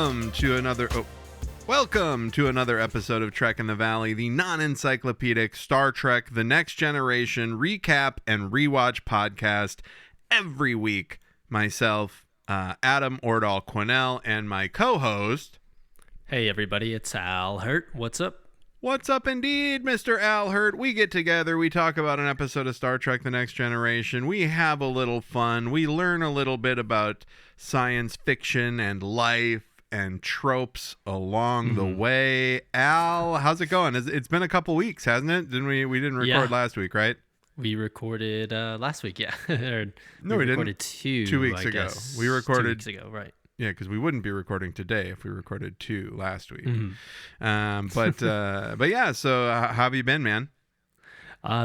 Welcome to another episode of Trek in the Valley, the non-encyclopedic Star Trek The Next Generation recap and rewatch podcast. Every week, myself, Adam Ordall Quinnell, and my co-host... Hey everybody, it's Al Hirt. What's up? What's up indeed, Mr. Al Hirt? We get together, we talk about an episode of Star Trek The Next Generation, we have a little fun, we learn a little bit about science fiction and life and tropes along the way. Al, how's it going? It's been a couple weeks, hasn't it? We didn't record last week, right? We recorded last week, yeah. No, we recorded didn't. 2 weeks ago. We recorded 2 weeks ago, right. Yeah, because we wouldn't be recording today if we recorded 2 last week. But yeah, so how have you been, man?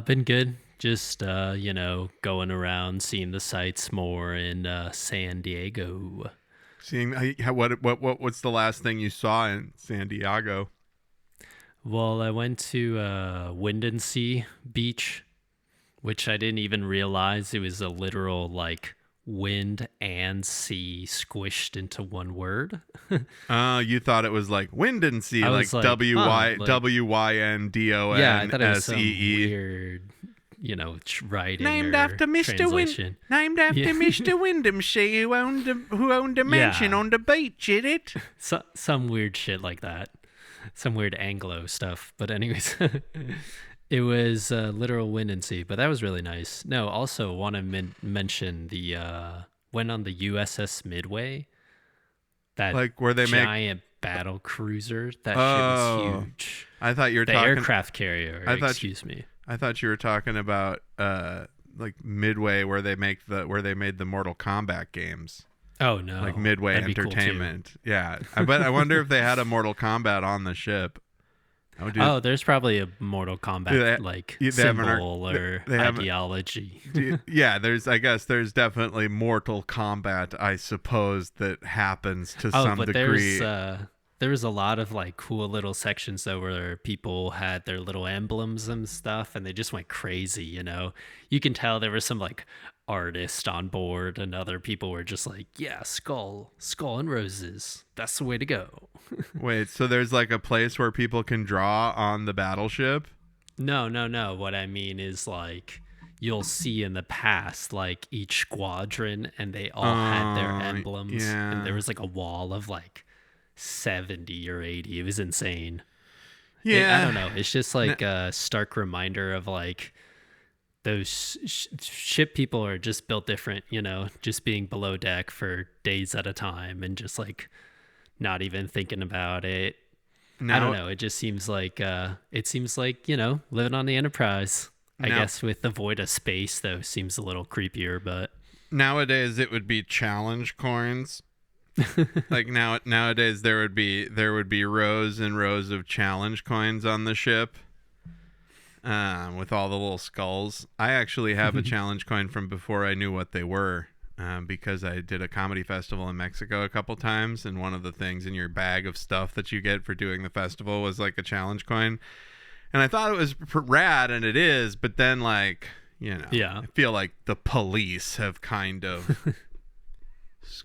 Been good. Just, going around, seeing the sights more in San Diego. Seeing what's the last thing you saw in San Diego? Well, I went to Windansea Beach, which I didn't even realize it was a literal, wind and sea squished into one word. You thought it was like wind and sea, like WYNDONSEE. Yeah, I thought it was some weird, writing named or after translation. Named after Mr. Windhamsea, who owned a mansion on the beach, is it? Some weird shit like that. Some weird Anglo stuff. But anyways, it was literal wind and sea, but that was really nice. No, also want to mention the went on the USS Midway. That where they giant battle cruiser. That shit was huge. I thought you were the talking aircraft carrier. Excuse me. I thought you were talking about Midway, where they made the Mortal Kombat games. Oh no, like Midway That'd Entertainment. Cool, yeah, I wonder if they had a Mortal Kombat on the ship. There's probably a Mortal Kombat symbol or ideology. Yeah, I guess there's definitely Mortal Kombat, I suppose, that happens to some degree. There was a lot of cool little sections though where people had their little emblems and stuff, and they just went crazy. You can tell there was some artist on board, and other people were just skull and roses. That's the way to go. Wait, so there's a place where people can draw on the battleship? No. What I mean is you'll see in the past each squadron, and they all had their emblems. Yeah. And there was a wall of 70 or 80. It was insane. Yeah. I don't know. It's just a stark reminder of those ship people are just built different, just being below deck for days at a time and just not even thinking about it. I don't know. It just seems living on the Enterprise. I guess with the void of space though seems a little creepier, but nowadays it would be challenge coins. Nowadays there would be rows and rows of challenge coins on the ship. With all the little skulls. I actually have a challenge coin from before I knew what they were, because I did a comedy festival in Mexico a couple times, and one of the things in your bag of stuff that you get for doing the festival was a challenge coin. And I thought it was rad, and it is, but then I feel like the police have kind of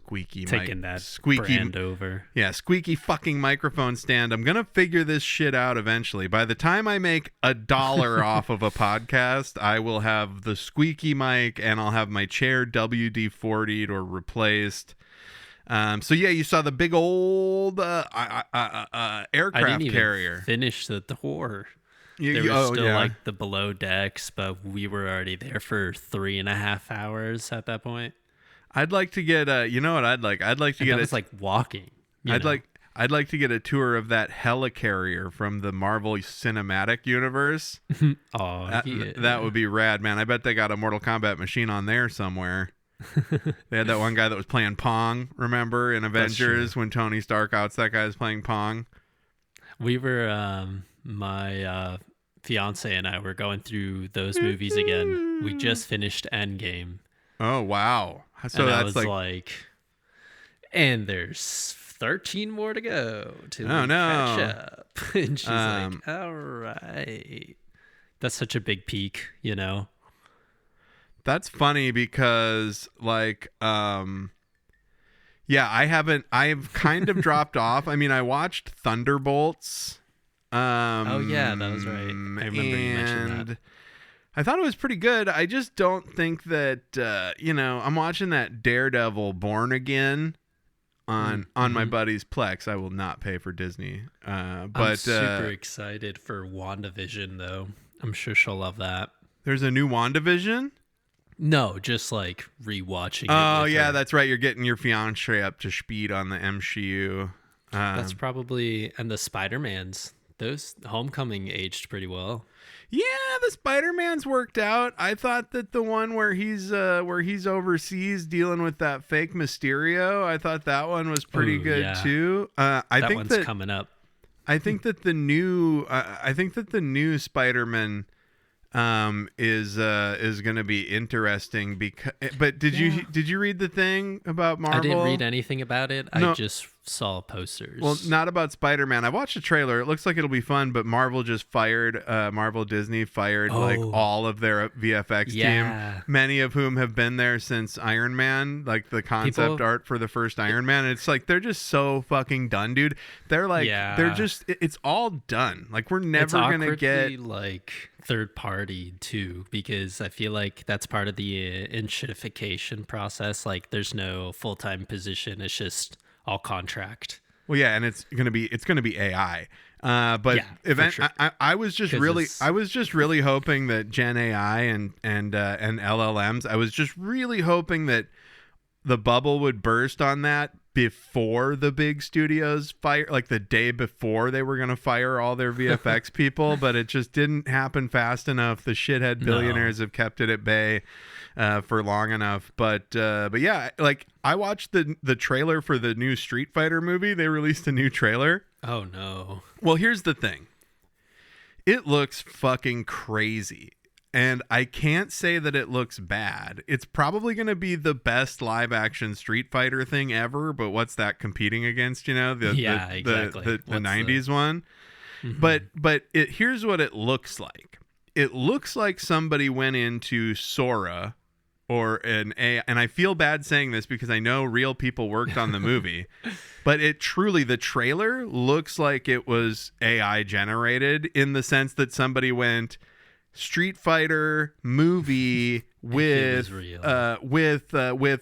taking that brand over. Yeah, squeaky fucking microphone stand. I'm gonna figure this shit out eventually. By the time I make $1 off of a podcast, I will have the squeaky mic, and I'll have my chair WD-40'd or replaced. So yeah, you saw the big old aircraft I didn't even carrier finish the tour. There was still the below decks, but we were already there for 3.5 hours at that point. I'd like to get you know what I'd like? I'd like to get it's walking. I'd like to get a tour of that helicarrier from the Marvel Cinematic Universe. That would be rad, man. I bet they got a Mortal Kombat machine on there somewhere. They had that one guy that was playing Pong, remember, in Avengers when Tony Stark outs that guy was playing Pong. We were my fiance and I were going through those movies again. We just finished Endgame. Oh wow. So and that's I was and there's 13 more to go to catch up. And she's all right. That's such a big peak, That's funny because Yeah, I haven't. I've kind of dropped off. I mean, I watched Thunderbolts. Oh yeah, that was right. I remember you mentioned that. I thought it was pretty good. I just don't think that I'm watching that Daredevil Born Again on my buddy's Plex. I will not pay for Disney. But I'm super excited for WandaVision though. I'm sure she'll love that. There's a new WandaVision? No, just like rewatching it. Oh yeah, that's right. You're getting your fiance up to speed on the MCU. That's probably, and the Spider-Mans. Those Homecoming aged pretty well. Yeah, the Spider-Man's worked out. I thought that the one where he's overseas dealing with that fake Mysterio, I thought that one was pretty good too. I that think one's coming up. I think that the new Spider-Man is going to be interesting because. But did you read the thing about Marvel? I didn't read anything about it. No. I just saw posters. Well, not about Spider-Man. I watched the trailer. It looks like it'll be fun, but Marvel Disney fired like all of their VFX team, many of whom have been there since Iron Man, like the concept art for the first Iron Man. And it's like they're just so fucking done, dude. They're like they're just it's all done. Like we're never going to get like third party too, because I feel like that's part of the enshittification process. Like there's no full-time position. It's just all contract. Well, yeah, and it's gonna be AI. But sure. I was just really hoping that Gen AI and LLMs. I was just really hoping that the bubble would burst on that before the big studios fire, like the day before they were gonna fire all their VFX people. But it just didn't happen fast enough. The shithead billionaires have kept it at bay for long enough. But yeah, like I watched the trailer for the new Street Fighter movie. They released a new trailer. Oh no. Well, here's the thing. It looks fucking crazy. And I can't say that it looks bad. It's probably going to be the best live action Street Fighter thing ever, but what's that competing against, exactly. The 90s one. Mm-hmm. But here's what it looks like. It looks like somebody went into Sora or an AI, and I feel bad saying this because I know real people worked on the movie, but the trailer looks like it was AI generated in the sense that somebody went Street Fighter movie with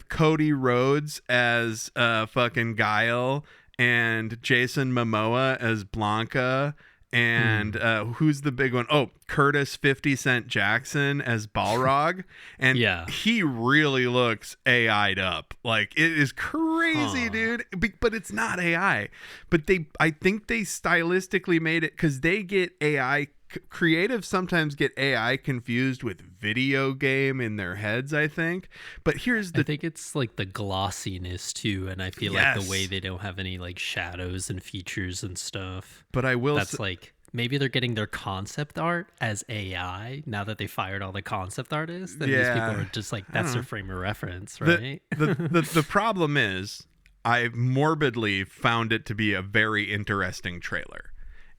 Cody Rhodes as fucking Guile and Jason Momoa as Blanca and who's the big one? Oh, Curtis 50 Cent Jackson as Balrog. And he really looks AI'd up. Like, it is crazy, dude. But it's not AI. But I think they stylistically made it because they get AI. Creatives sometimes get AI confused with video game in their heads, I think. But I think it's like the glossiness too, and I feel like the way they don't have any like shadows and features and stuff. But that's like maybe they're getting their concept art as AI now that they fired all the concept artists. Then these people are just like that's their frame of reference, right? The problem is I morbidly found it to be a very interesting trailer.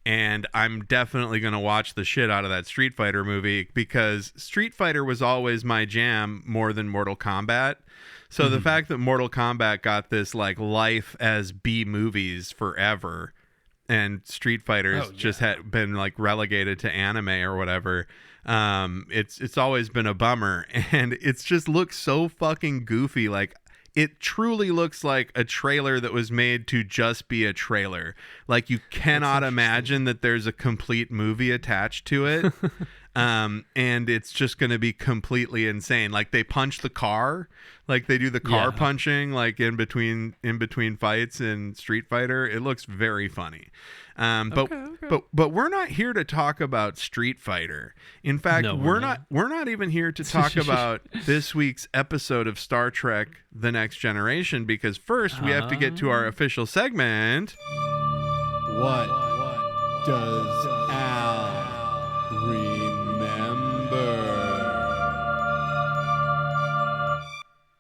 And I'm definitely going to watch the shit out of that Street Fighter movie because Street Fighter was always my jam more than Mortal Kombat. So the fact that Mortal Kombat got this like life as B movies forever and Street Fighter's just had been like relegated to anime or whatever. It's always been a bummer, and it's just looks so fucking goofy. Like, it truly looks like a trailer that was made to just be a trailer. Like, you cannot imagine that there's a complete movie attached to it. And it's just going to be completely insane. Like, they punch the car, like they do the car punching, like in between fights in Street Fighter. It looks very funny. But we're not here to talk about Street Fighter. In fact, we're not even here to talk about this week's episode of Star Trek: The Next Generation, because first we have to get to our official segment. What does Al remember?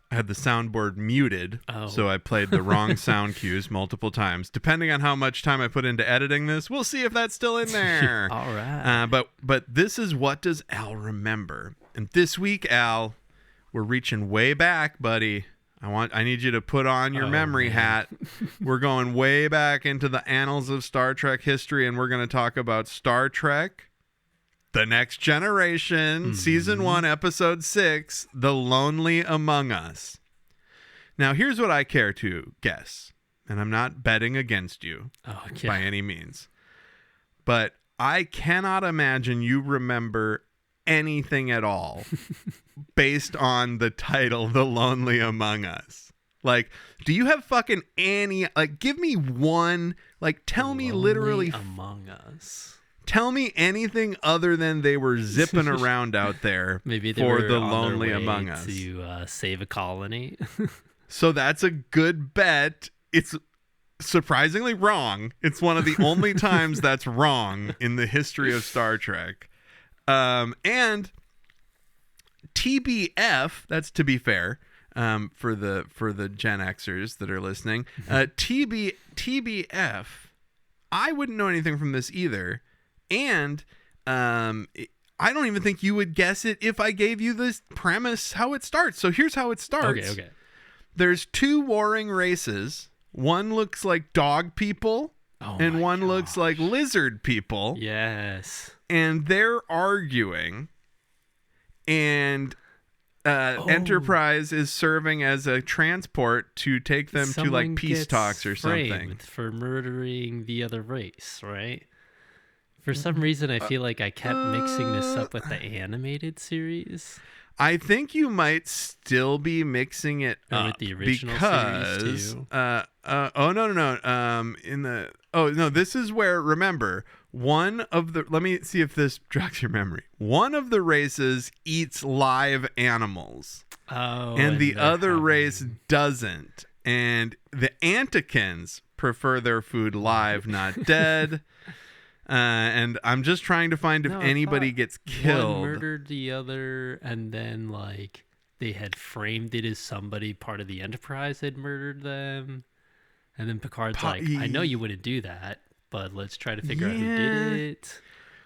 I had the soundboard muted, so I played the wrong sound cues multiple times. Depending on how much time I put into editing this, we'll see if that's still in there. All right. But this is What Does Al Remember? And this week, Al, we're reaching way back, buddy. I need you to put on your memory man. hat. We're going way back into the annals of Star Trek history, and we're going to talk about Star Trek The Next Generation, Season 1, Episode 6, The Lonely Among Us. Now, here's what I care to guess, and I'm not betting against you by any means, but I cannot imagine you remember anything at all based on the title, The Lonely Among Us. Like, do you have fucking any, like, give me one, like, tell me literally Among Us. Tell me anything other than they were zipping around out there Maybe they for were The on Lonely their way Among Us. to save a colony. So that's a good bet. It's surprisingly wrong. It's one of the only times that's wrong in the history of Star Trek. And TBF, that's to be fair, for the Gen Xers that are listening. TBF, I wouldn't know anything from this either. And I don't even think you would guess it if I gave you this premise, how it starts. So here's how it starts. Okay. There's two warring races. One looks like dog people, and one looks like lizard people. Yes. And they're arguing, and Enterprise is serving as a transport to take them to like peace talks or something. For murdering the other race, right? For some reason, I feel like I kept mixing this up with the animated series. I think you might still be mixing it up with the original because series too. This is where, remember, let me see if this jogs your memory. One of the races eats live animals. And the other race doesn't. And the Antikins prefer their food live, not dead. And I'm just trying to find if anybody gets killed. One murdered the other, and then like they had framed it as somebody part of the Enterprise had murdered them. And then Picard's like, I know you wouldn't do that, but let's try to figure out who did it.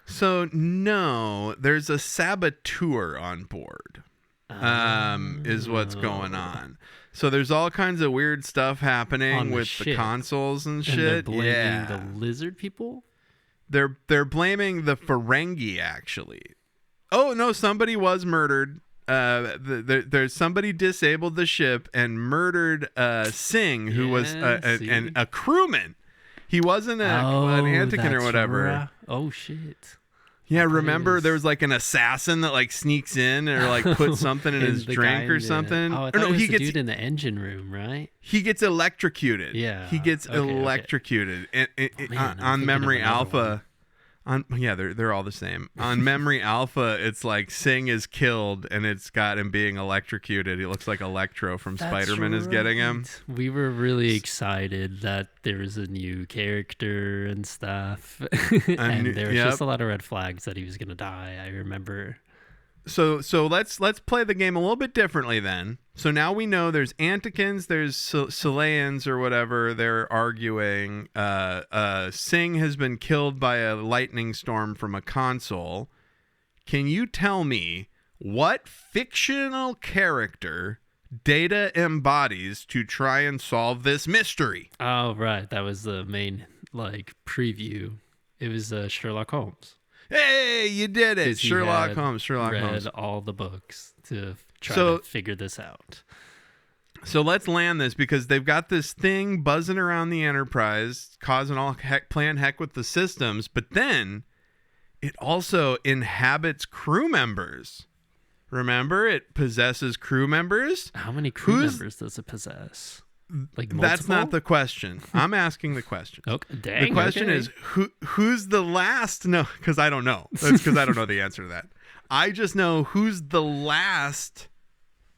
So no, there's a saboteur on board. Is what's going on. So there's all kinds of weird stuff happening with the consoles and shit. And they're blaming the lizard people? They're blaming the Ferengi, actually. Oh no, somebody was murdered. There's somebody disabled the ship and murdered Singh, who was a crewman. He wasn't an Antikin or whatever. Oh shit. Yeah, remember there was like an assassin that like sneaks in or like puts something in his drink or something. Oh, I thought he gets dude in the engine room, right? He gets electrocuted. Yeah, he gets electrocuted on Memory Alpha. They're all the same. On Memory Alpha, it's like Singh is killed and it's got him being electrocuted. It looks like Electro from Spider-Man is getting him. We were really excited that there was a new character and stuff. And there was just a lot of red flags that he was going to die, I remember. So let's play the game a little bit differently then. So now we know there's Antikins, there's Silayans or whatever. They're arguing. Singh has been killed by a lightning storm from a console. Can you tell me what fictional character Data embodies to try and solve this mystery? Oh, right. That was the main preview. It was Sherlock Holmes. Hey, you did it. Sherlock Holmes. Read all the books to try to figure this out. So let's land this because they've got this thing buzzing around the Enterprise, causing all heck with the systems, but then it also inhabits crew members. Remember, it possesses crew members. How many crew members does it possess? Like multiple? That's not the question. I'm asking the question. Okay, dang, the question is who's the last? No, because I don't know. That's because I don't know the answer to that. I just know who's the last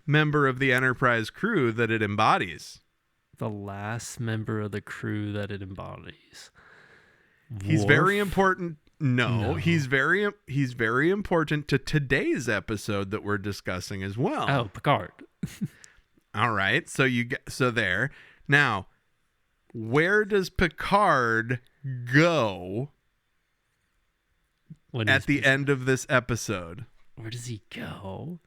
member of the Enterprise crew that it embodies. The last member of the crew that it embodies. He's very important. No, he's very important to today's episode that we're discussing as well. Oh, Picard. All right, so there. Now, where does Picard go at the end of this episode? Where does he go?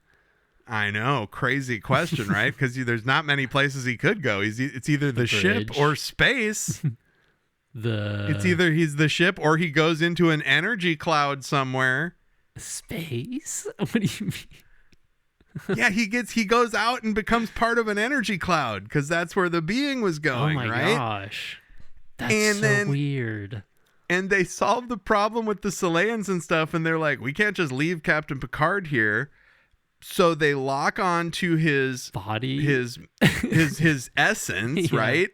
I know, crazy question, right? Because there's not many places he could go. It's either the ship bridge. or space. It's either he's the ship or he goes into an energy cloud somewhere. Space? What do you mean? Yeah, he goes out and becomes part of an energy cloud because that's where the being was going, right? Oh my gosh. That's weird. And they solve the problem with the Saleans and stuff, and they're like, we can't just leave Captain Picard here. So they lock on to his body, his essence, yeah. Right?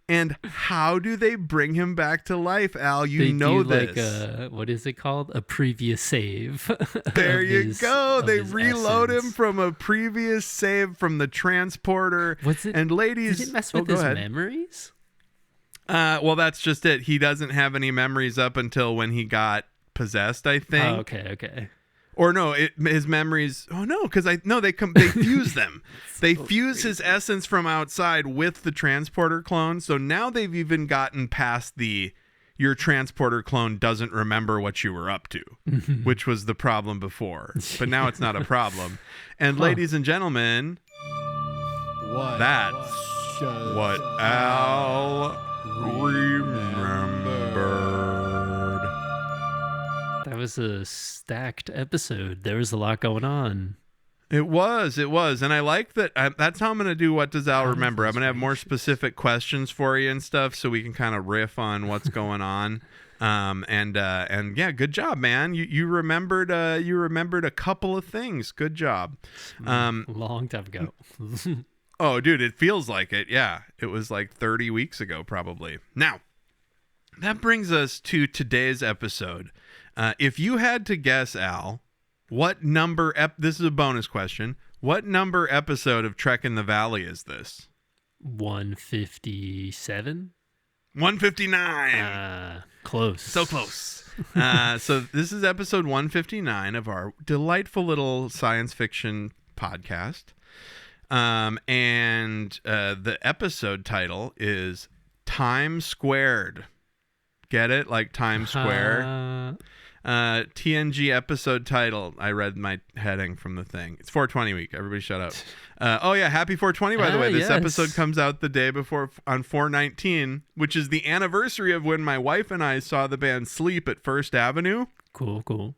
And how do they bring him back to life, Al? You know this. Like what is it called? A previous save. There you go. They reload him from a previous save from the transporter. And ladies, did it mess with his memories? Well, that's just it. He doesn't have any memories up until when he got possessed, I think. Oh, okay. Or no, his memories. Oh no, because they fuse them. They fuse his essence from outside with the transporter clone. So now they've even gotten past your transporter clone doesn't remember what you were up to, which was the problem before. But now it's not a problem. And ladies and gentlemen, that's what Al remembered. That was a stacked episode. There was a lot going on. It was. And I like that. That's how I'm going to do What Does Al Remember? I'm going to have more specific questions for you and stuff so we can kind of riff on what's going on. And yeah, good job, man. You remembered a couple of things. Good job. Long time ago. Oh, dude, it feels like it. Yeah. It was like 30 weeks ago, probably. Now, that brings us to today's episode. If you had to guess, Al, what number... this is a bonus question. What number episode of Trek in the Valley is this? 157? 159. Close. So close. So this is episode 159 of our delightful little science fiction podcast. And the episode title is Time Squared. Get it? Like Times Square. TNG episode title. I read my heading from the thing. It's 420 week. Everybody shut up. Oh yeah, happy 420 by the way. This episode comes out the day before on 419, which is the anniversary of when my wife and I saw the band Sleep at First Avenue. Cool.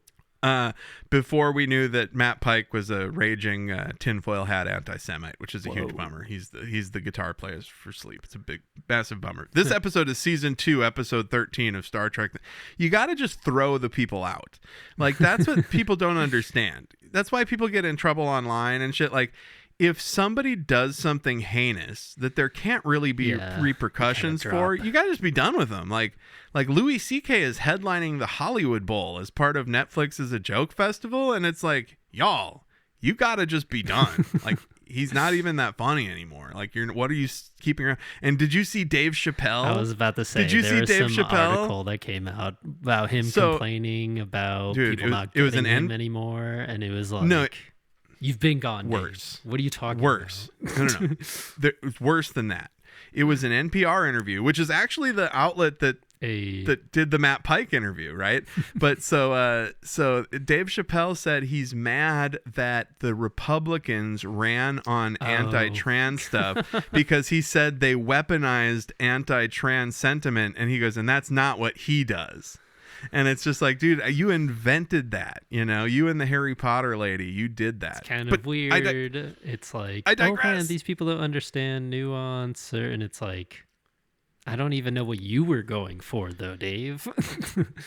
Before we knew that Matt Pike was a raging tinfoil hat anti-Semite, which is a huge bummer. He's the guitar player for Sleep. It's a big, massive bummer. This episode is season 2, episode 13 of Star Trek. You got to just throw the people out. Like, that's what people don't understand. That's why people get in trouble online and shit. Like, if somebody does something heinous that there can't really be repercussions for, you gotta just be done with them. Like Louis C.K. is headlining the Hollywood Bowl as part of Netflix's A Joke Festival, and it's like, y'all, you gotta just be done. Like, he's not even that funny anymore. Like, what are you keeping around? And did you see Dave Chappelle? I was about to say, did you see Dave Chappelle? Article that came out about him complaining about people not getting him anymore, and it was like, no. You've been gone. Worse. Dave. What are you talking about? No. It's worse than that. It was an NPR interview, which is actually the outlet that did the Matt Pike interview, right? But so Dave Chappelle said he's mad that the Republicans ran on anti-trans stuff because he said they weaponized anti-trans sentiment, and he goes, and that's not what he does. And it's just like, dude, you invented that, you know? You and the Harry Potter lady, you did that. It's kind of weird. It's like, oh man, these people don't understand nuance. And it's like, I don't even know what you were going for, though, Dave.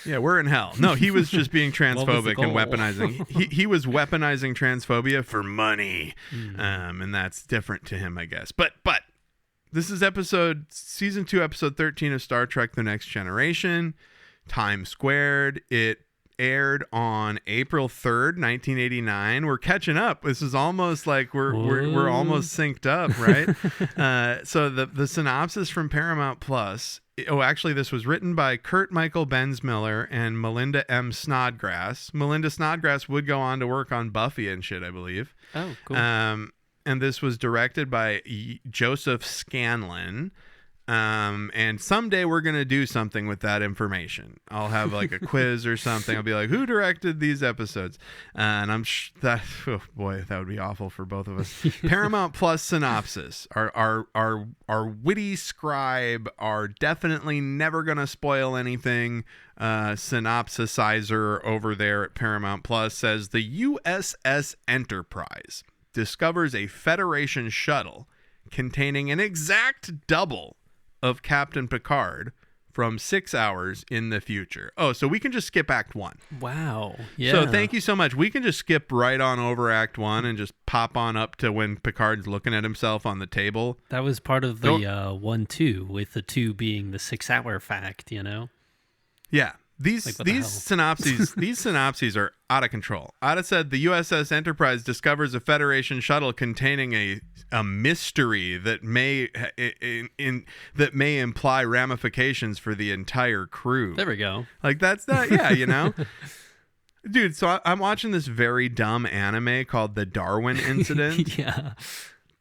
Yeah, we're in hell. No, he was just being transphobic and weaponizing. He was weaponizing transphobia for money. And that's different to him, I guess. But this is season 2, episode 13 of Star Trek The Next Generation. Time Squared. It aired on April 3rd, 1989. We're catching up. This is almost like we're almost synced up, right? So the synopsis from Paramount Plus. Actually, this was written by Kurt Michael Bensmiller and Melinda M. Snodgrass. Melinda Snodgrass would go on to work on Buffy and shit, I believe. Oh, cool. And this was directed by Joseph Scanlon. And someday we're going to do something with that information. I'll have like a quiz or something. I'll be like, who directed these episodes? And that would be awful for both of us. Paramount Plus synopsis. Our witty scribe, our definitely never going to spoil anything synopsisizer over there at Paramount Plus says the USS Enterprise discovers a Federation shuttle containing an exact double of Captain Picard from 6 hours in the future. Oh, so we can just skip Act 1. Wow. Yeah. So thank you so much. We can just skip right on over Act 1 and just pop on up to when Picard's looking at himself on the table. That was part of the 1-2, with the 2 being the 6-hour fact, you know? Yeah. These synopses are out of control. Ada said the USS Enterprise discovers a Federation shuttle containing a mystery that may imply ramifications for the entire crew. There we go. Like that's not Dude, so I'm watching this very dumb anime called The Darwin Incident. Yeah.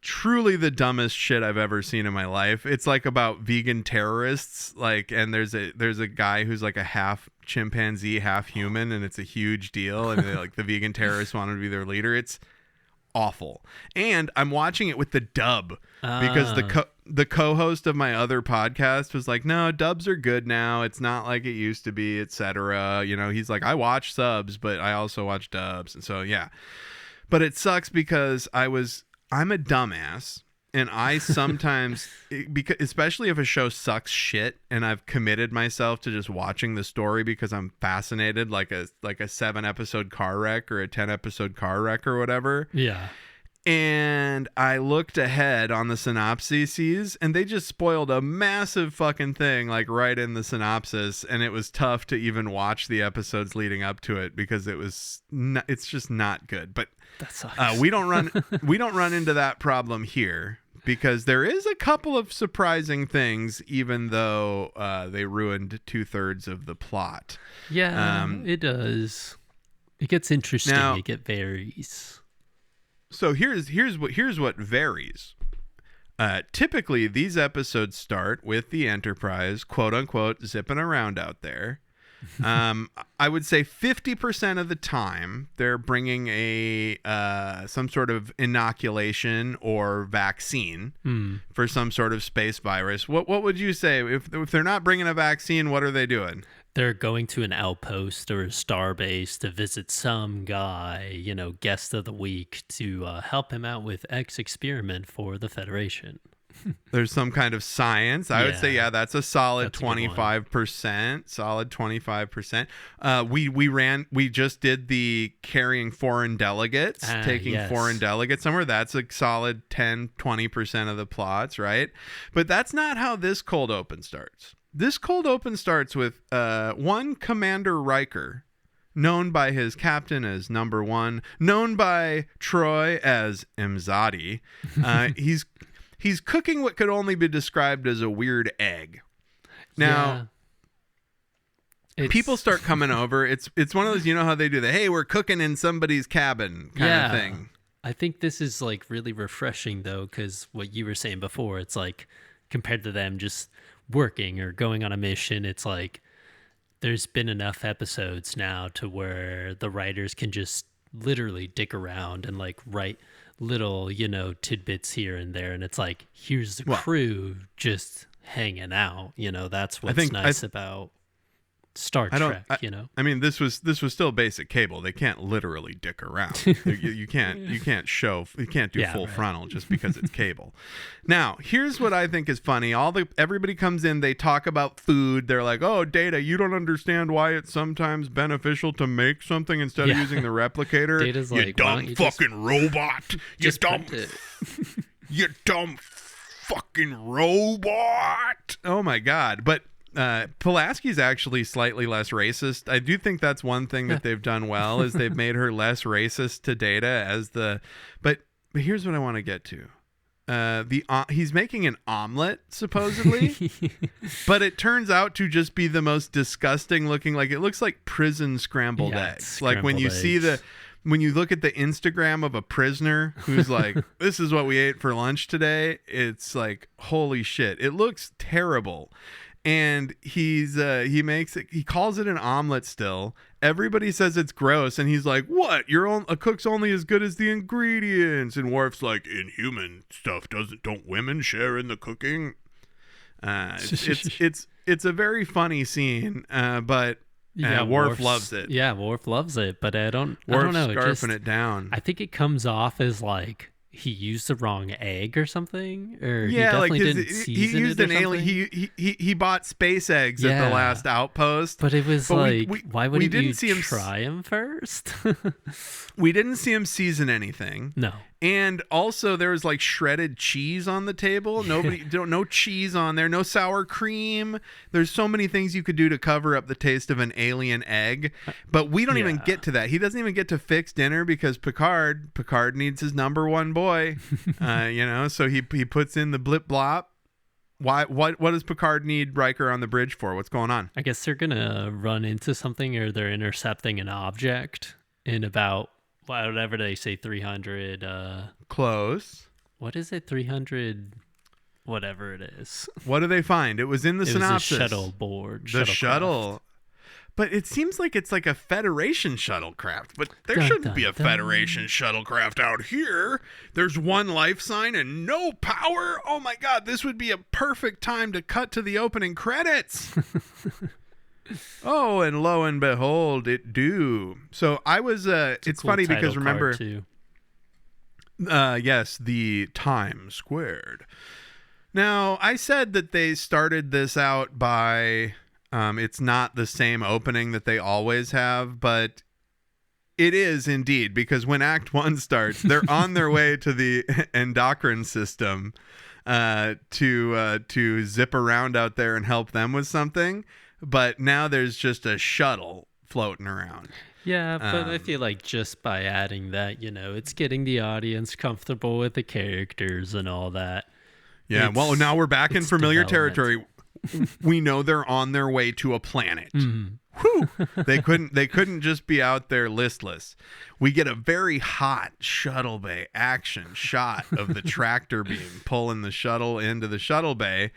Truly the dumbest shit I've ever seen in my life. It's like about vegan terrorists, and there's a guy who's like a half chimpanzee, half human, and it's a huge deal, and the vegan terrorists want to be their leader. It's awful. And I'm watching it with the dub because the co-host of my other podcast was like, "No, dubs are good now. It's not like it used to be, etc." He's like, "I watch subs, but I also watch dubs." And so yeah. But it sucks because I'm a dumbass, and I sometimes, because especially if a show sucks shit, and I've committed myself to just watching the story because I'm fascinated, like a 7-episode car wreck or a 10-episode car wreck or whatever. Yeah. And I looked ahead on the synopses, and they just spoiled a massive fucking thing, like right in the synopsis, and it was tough to even watch the episodes leading up to it because it's just not good. But that sucks. we don't run into that problem here because there is a couple of surprising things, even though they ruined 2/3 of the plot. Yeah, it does. It gets interesting. It varies. So here's what varies. Typically, these episodes start with the Enterprise, quote unquote, zipping around out there. I would say 50% of the time they're bringing some sort of inoculation or vaccine for some sort of space virus. What would you say if they're not bringing a vaccine? What are they doing? They're going to an outpost or a starbase to visit some guy, guest of the week, to help him out with X experiment for the Federation. There's some kind of science. I would say, that's a solid 25%. Solid 25%. We just did the carrying foreign delegates, taking foreign delegates somewhere. That's a solid 10-20% of the plots, right? But that's not how this cold open starts. This cold open starts with one Commander Riker, known by his captain as Number 1, known by Troy as Imzadi. He's cooking what could only be described as a weird egg. Now, people start coming over. It's one of those, how they do the, hey, we're cooking in somebody's cabin kind of thing. I think this is like really refreshing though, because what you were saying before, it's like compared to them just working or going on a mission, it's like there's been enough episodes now to where the writers can just literally dick around and like write little tidbits here and there, and it's like, here's the crew just hanging out. That's what's nice about Star Trek. I mean, this was still basic cable. They can't literally dick around. you can't do full frontal just because it's cable. Now, here's what I think is funny. Everybody comes in, they talk about food. They're like, "Oh, Data, you don't understand why it's sometimes beneficial to make something instead of using the replicator. Data's you like, dumb fucking robot. You dumb fucking robot." Oh my God. But Pulaski's actually slightly less racist. I do think that's one thing that they've done well is they've made her less racist to Data but here's what I want to get to. He's making an omelet supposedly, but it turns out to just be the most disgusting looking, like it looks like prison scrambled eggs. Like when you see when you look at the Instagram of a prisoner who's like, this is what we ate for lunch today, it's like, holy shit, it looks terrible. And he calls it an omelet still. Everybody says it's gross, and he's like, what? A cook's only as good as the ingredients. And Worf's like, in human stuff, don't women share in the cooking? It's a very funny scene, but Worf loves it. Yeah, Worf loves it, but I don't Worf's know. scarfing it down. I think it comes off as like he used the wrong egg or something, or he definitely didn't season he used it or an something. alien. He bought space eggs at the last outpost. But it was why wouldn't you try him first? We didn't see him season anything. No. And also there was like shredded cheese on the table. No cheese on there. No sour cream. There's so many things you could do to cover up the taste of an alien egg. But we don't even get to that. He doesn't even get to fix dinner because Picard needs his number one boy. So he puts in the blip blop. Why? What does Picard need Riker on the bridge for? What's going on? I guess they're gonna run into something, or they're intercepting an object in about whatever they say, 300. Close. What is it? 300. Whatever it is. What do they find? It was in the synopsis. Was a shuttle board. The shuttle. But it seems like it's like a Federation shuttlecraft. But there shouldn't be a Federation shuttlecraft out here. There's one life sign and no power. Oh my God, this would be a perfect time to cut to the opening credits. Oh, and lo and behold, it do. So I was, it's cool funny because remember, too. Yes, the time squared. Now, I said that they started this out by, it's not the same opening that they always have, but it is indeed, because when Act 1 starts, they're on their way to the endocrine system to zip around out there and help them with something. But now there's just a shuttle floating around. Yeah, but I feel like just by adding that, it's getting the audience comfortable with the characters and all that. Yeah, well, now we're back in familiar territory. We know they're on their way to a planet. Mm-hmm. Whew. They couldn't just be out there listless. We get a very hot shuttle bay action shot of the tractor beam pulling the shuttle into the shuttle bay.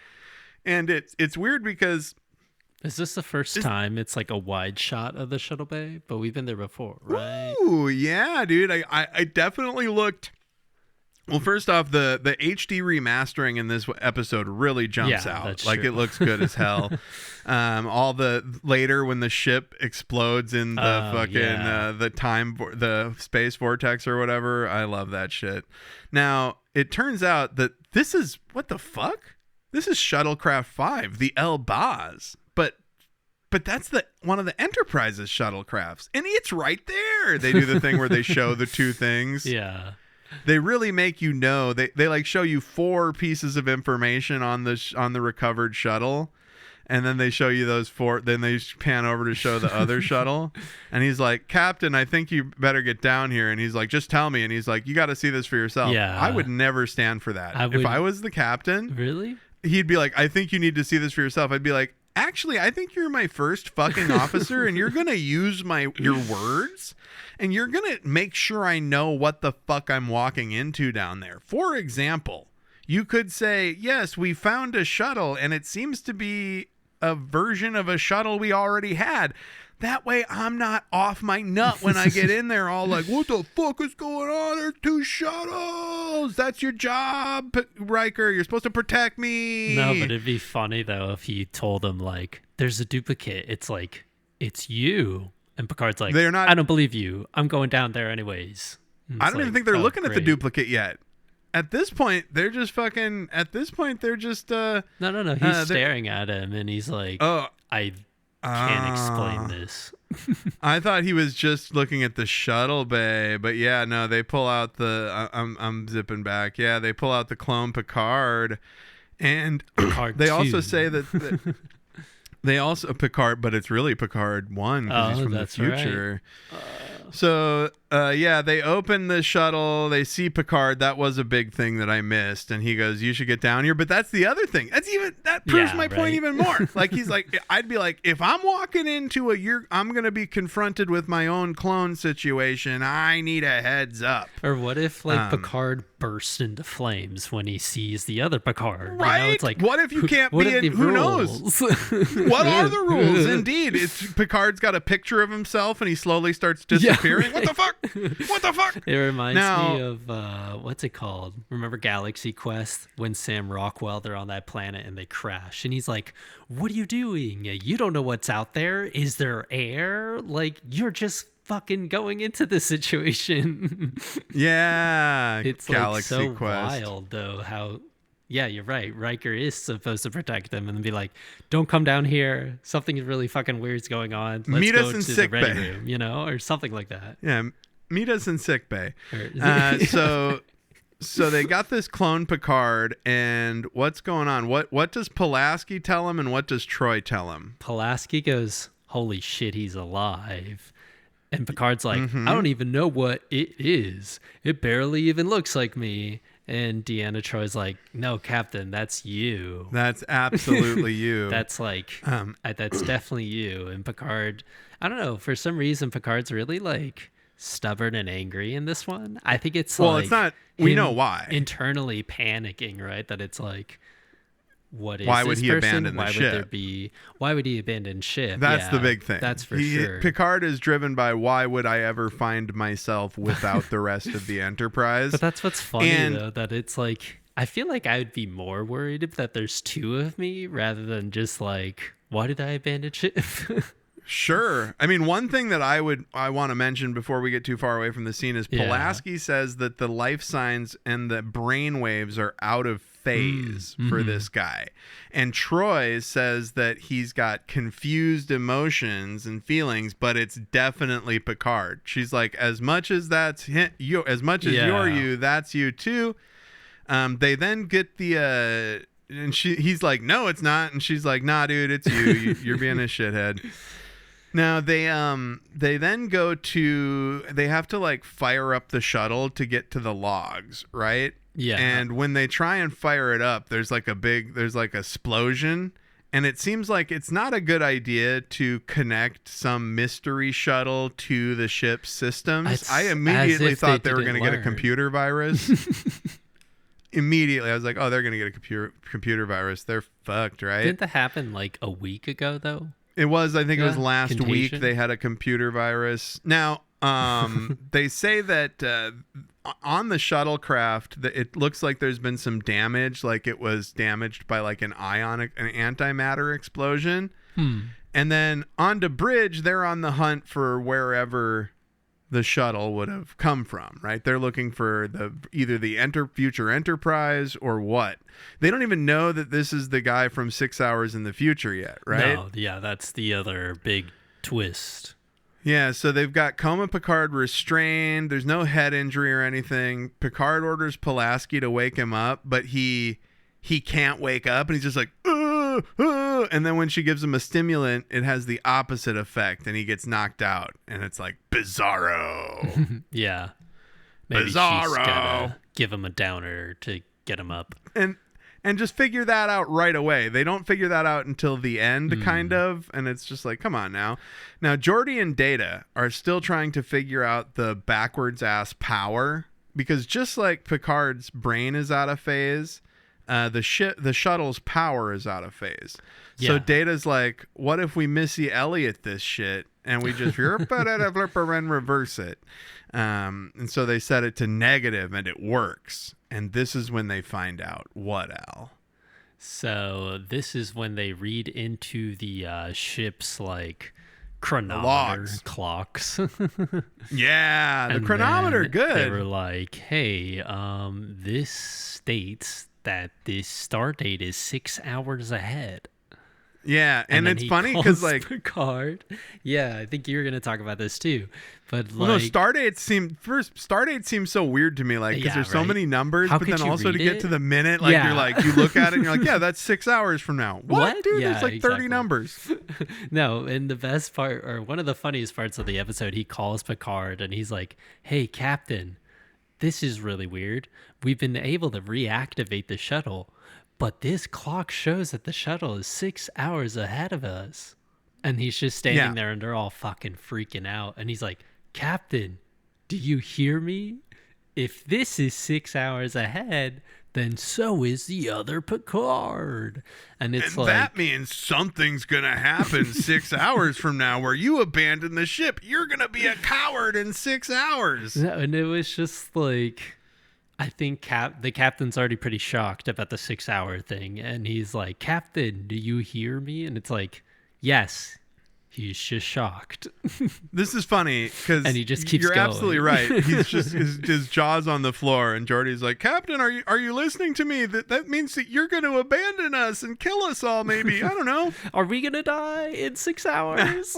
And it's weird because... Is this the first time it's like a wide shot of the shuttle bay? But we've been there before, right? Ooh, yeah, dude. I definitely looked. Well, first off, the HD remastering in this episode really jumps out. That's like true. It looks good as hell. All the later when the ship explodes in the the space vortex or whatever, I love that shit. Now it turns out that this is what the fuck? This is Shuttlecraft 5, the Elbaz. But that's one of the Enterprise's shuttlecrafts, and it's right there. They do the thing where they show the two things. Yeah. They really make you know. They like show you 4 pieces of information on the recovered shuttle, and then they show you those 4. Then they pan over to show the other shuttle, and he's like, "Captain, I think you better get down here." And he's like, "Just tell me." And he's like, "You got to see this for yourself." Yeah. I would never stand for that. If I was the captain, really, he'd be like, "I think you need to see this for yourself." I'd be like, "Actually, I think you're my first fucking officer, and you're gonna use your words, and you're gonna make sure I know what the fuck I'm walking into down there." For example, you could say, "Yes, we found a shuttle, and it seems to be a version of a shuttle we already had." That way, I'm not off my nut when I get in there, all like, "What the fuck is going on? There's 2 shuttles. That's your job, Riker. You're supposed to protect me." No, but it'd be funny though if he told them like, "There's a duplicate. It's like, it's you." And Picard's like, They're not. "I don't believe you. I'm going down there anyways." I don't even think they're looking at the great. duplicate yet. At this point, they're just fucking. At this point, they're just. No. He's staring at him, and he's like, "Oh, I can't explain this." I thought he was just looking at the shuttle bay, but yeah, no, they pull out the. I'm zipping back. Yeah, they pull out the clone Picard, and Picard they 2. also say that they also Picard, but it's really Picard 1 because he's from the future. Right. So, yeah, they open the shuttle. They see Picard. That was a big thing that I missed. And he goes, "You should get down here." But that's the other thing. That proves my point even more. Like, he's like, I'd be like, if I'm walking into I'm going to be confronted with my own clone situation. I need a heads up. Or what if, like, Picard bursts into flames when he sees the other Picard? Right? You know, it's like, what if you can't be in? Who knows? What are the rules? Indeed. Picard's got a picture of himself and he slowly starts disappearing. What the fuck? What the fuck? It reminds me of what's it called? Remember Galaxy Quest when Sam Rockwell, they're on that planet and they crash and he's like, "What are you doing? You don't know what's out there. Is there air? Like, you're just fucking going into this situation." Yeah, it's Galaxy like so Quest. wild though how. Yeah, you're right. Riker is supposed to protect them and be like, "Don't come down here. Something really fucking weird's going on. Let's meet go us in to sick the ready bay," room," you know, or something like that. Yeah, meet us in sick bay. So they got this clone Picard, and what's going on? What does Pulaski tell him, and what does Troy tell him? Pulaski goes, "Holy shit, he's alive." And Picard's like, "I don't even know what it is. It barely even looks like me." And Deanna Troy's like, "No, Captain, that's you. That's absolutely you. That's like, that's definitely you." And Picard, I don't know, for some reason, Picard's really like stubborn and angry in this one. I think it's it's not. We know why. Internally panicking, right? That it's like, what is why this would he person? abandon the why ship? Would there be? Why would he abandon ship? That's the big thing. That's for sure. Picard is driven by why would I ever find myself without the rest of the Enterprise? But that's what's funny though, that it's like, I feel like I would be more worried if that there's two of me rather than just like, why did I abandon ship? Sure. I mean, one thing that I want to mention before we get too far away from the scene is Pulaski says that the life signs and the brain waves are out of phase for this guy. And Troy says that he's got confused emotions and feelings, but it's definitely Picard. She's like, as much as that's you, as much as you're you, that's you too. They then get the and he's like, "No, it's not." And she's like, "Nah, dude, it's you. You're being a shithead." Now they then go to, they have to like fire up the shuttle to get to the logs, right? Yeah. And when they try and fire it up, there's like explosion, and it seems like it's not a good idea to connect some mystery shuttle to the ship's systems. I immediately thought they were going to get a computer virus. Immediately, I was like, "Oh, they're going to get a computer virus. They're fucked, right?" Didn't that happen like a week ago though? It was, I think it was last Contagion? week they had a computer virus. Now, they say that on the shuttlecraft, it looks like there's been some damage, like it was damaged by like an antimatter explosion. And then on the bridge, they're on the hunt for wherever the shuttle would have come from, right? They're looking for either the future Enterprise or what. They don't even know that this is the guy from 6 Hours in the Future yet, right? No, yeah, that's the other big twist. Yeah, so they've got Coma Picard restrained. There's no head injury or anything. Picard orders Pulaski to wake him up, but he can't wake up, and he's just like, and then when she gives him a stimulant, it has the opposite effect, and he gets knocked out, and it's like, bizarro. Yeah. Maybe bizarro. She's gotta give him a downer to get him up. And just figure that out right away. They don't figure that out until the end, kind of, and it's just like, come on now. Now, Geordi and Data are still trying to figure out the backwards-ass power, because just like Picard's brain is out of phase, the shuttle's power is out of phase. Yeah. So Data's like, what if we Missy Elliott this shit and we just and reverse it? And so they set it to negative and it works. And this is when they find out what, Al? So this is when they read into the ship's like chronometer logs. Clocks. Yeah, the And chronometer, then good. They were like, "Hey, this states that this start date is 6 hours ahead." Yeah, and then it's he funny calls because like Picard. Yeah, I think you were gonna talk about this too. But well, no, like, Stardate seems so weird to me, like because Yeah, there's so right? many numbers, How but could then you also to read get it? to the minute, like Yeah. you're like you look at it and you're like, yeah, that's 6 hours from now. What, dude? Yeah, There's like 30 exactly. numbers. No, and the best part, or one of the funniest parts of the episode, he calls Picard and he's like, "Hey, Captain, this is really weird. We've been able to reactivate the shuttle, but this clock shows that the shuttle is 6 hours ahead of us." And he's just standing Yeah. there and they're all fucking freaking out. And he's like, "Captain, do you hear me? If this is 6 hours ahead, then so is the other Picard." And it's And like, that means something's gonna happen 6 hours from now where you abandon the ship. You're gonna be a coward in 6 hours. and it was just like, I think the captain's already pretty shocked about the 6 hour thing. And he's like, "Captain, do you hear me?" And it's like, yes, he's just shocked. This is funny because And he just keeps you're going. absolutely right. He's just his jaw's on the floor, and Geordi's like, "Captain, are you listening to me? That means that you're going to abandon us and kill us all. Maybe I don't know." Are we going to die in 6 hours?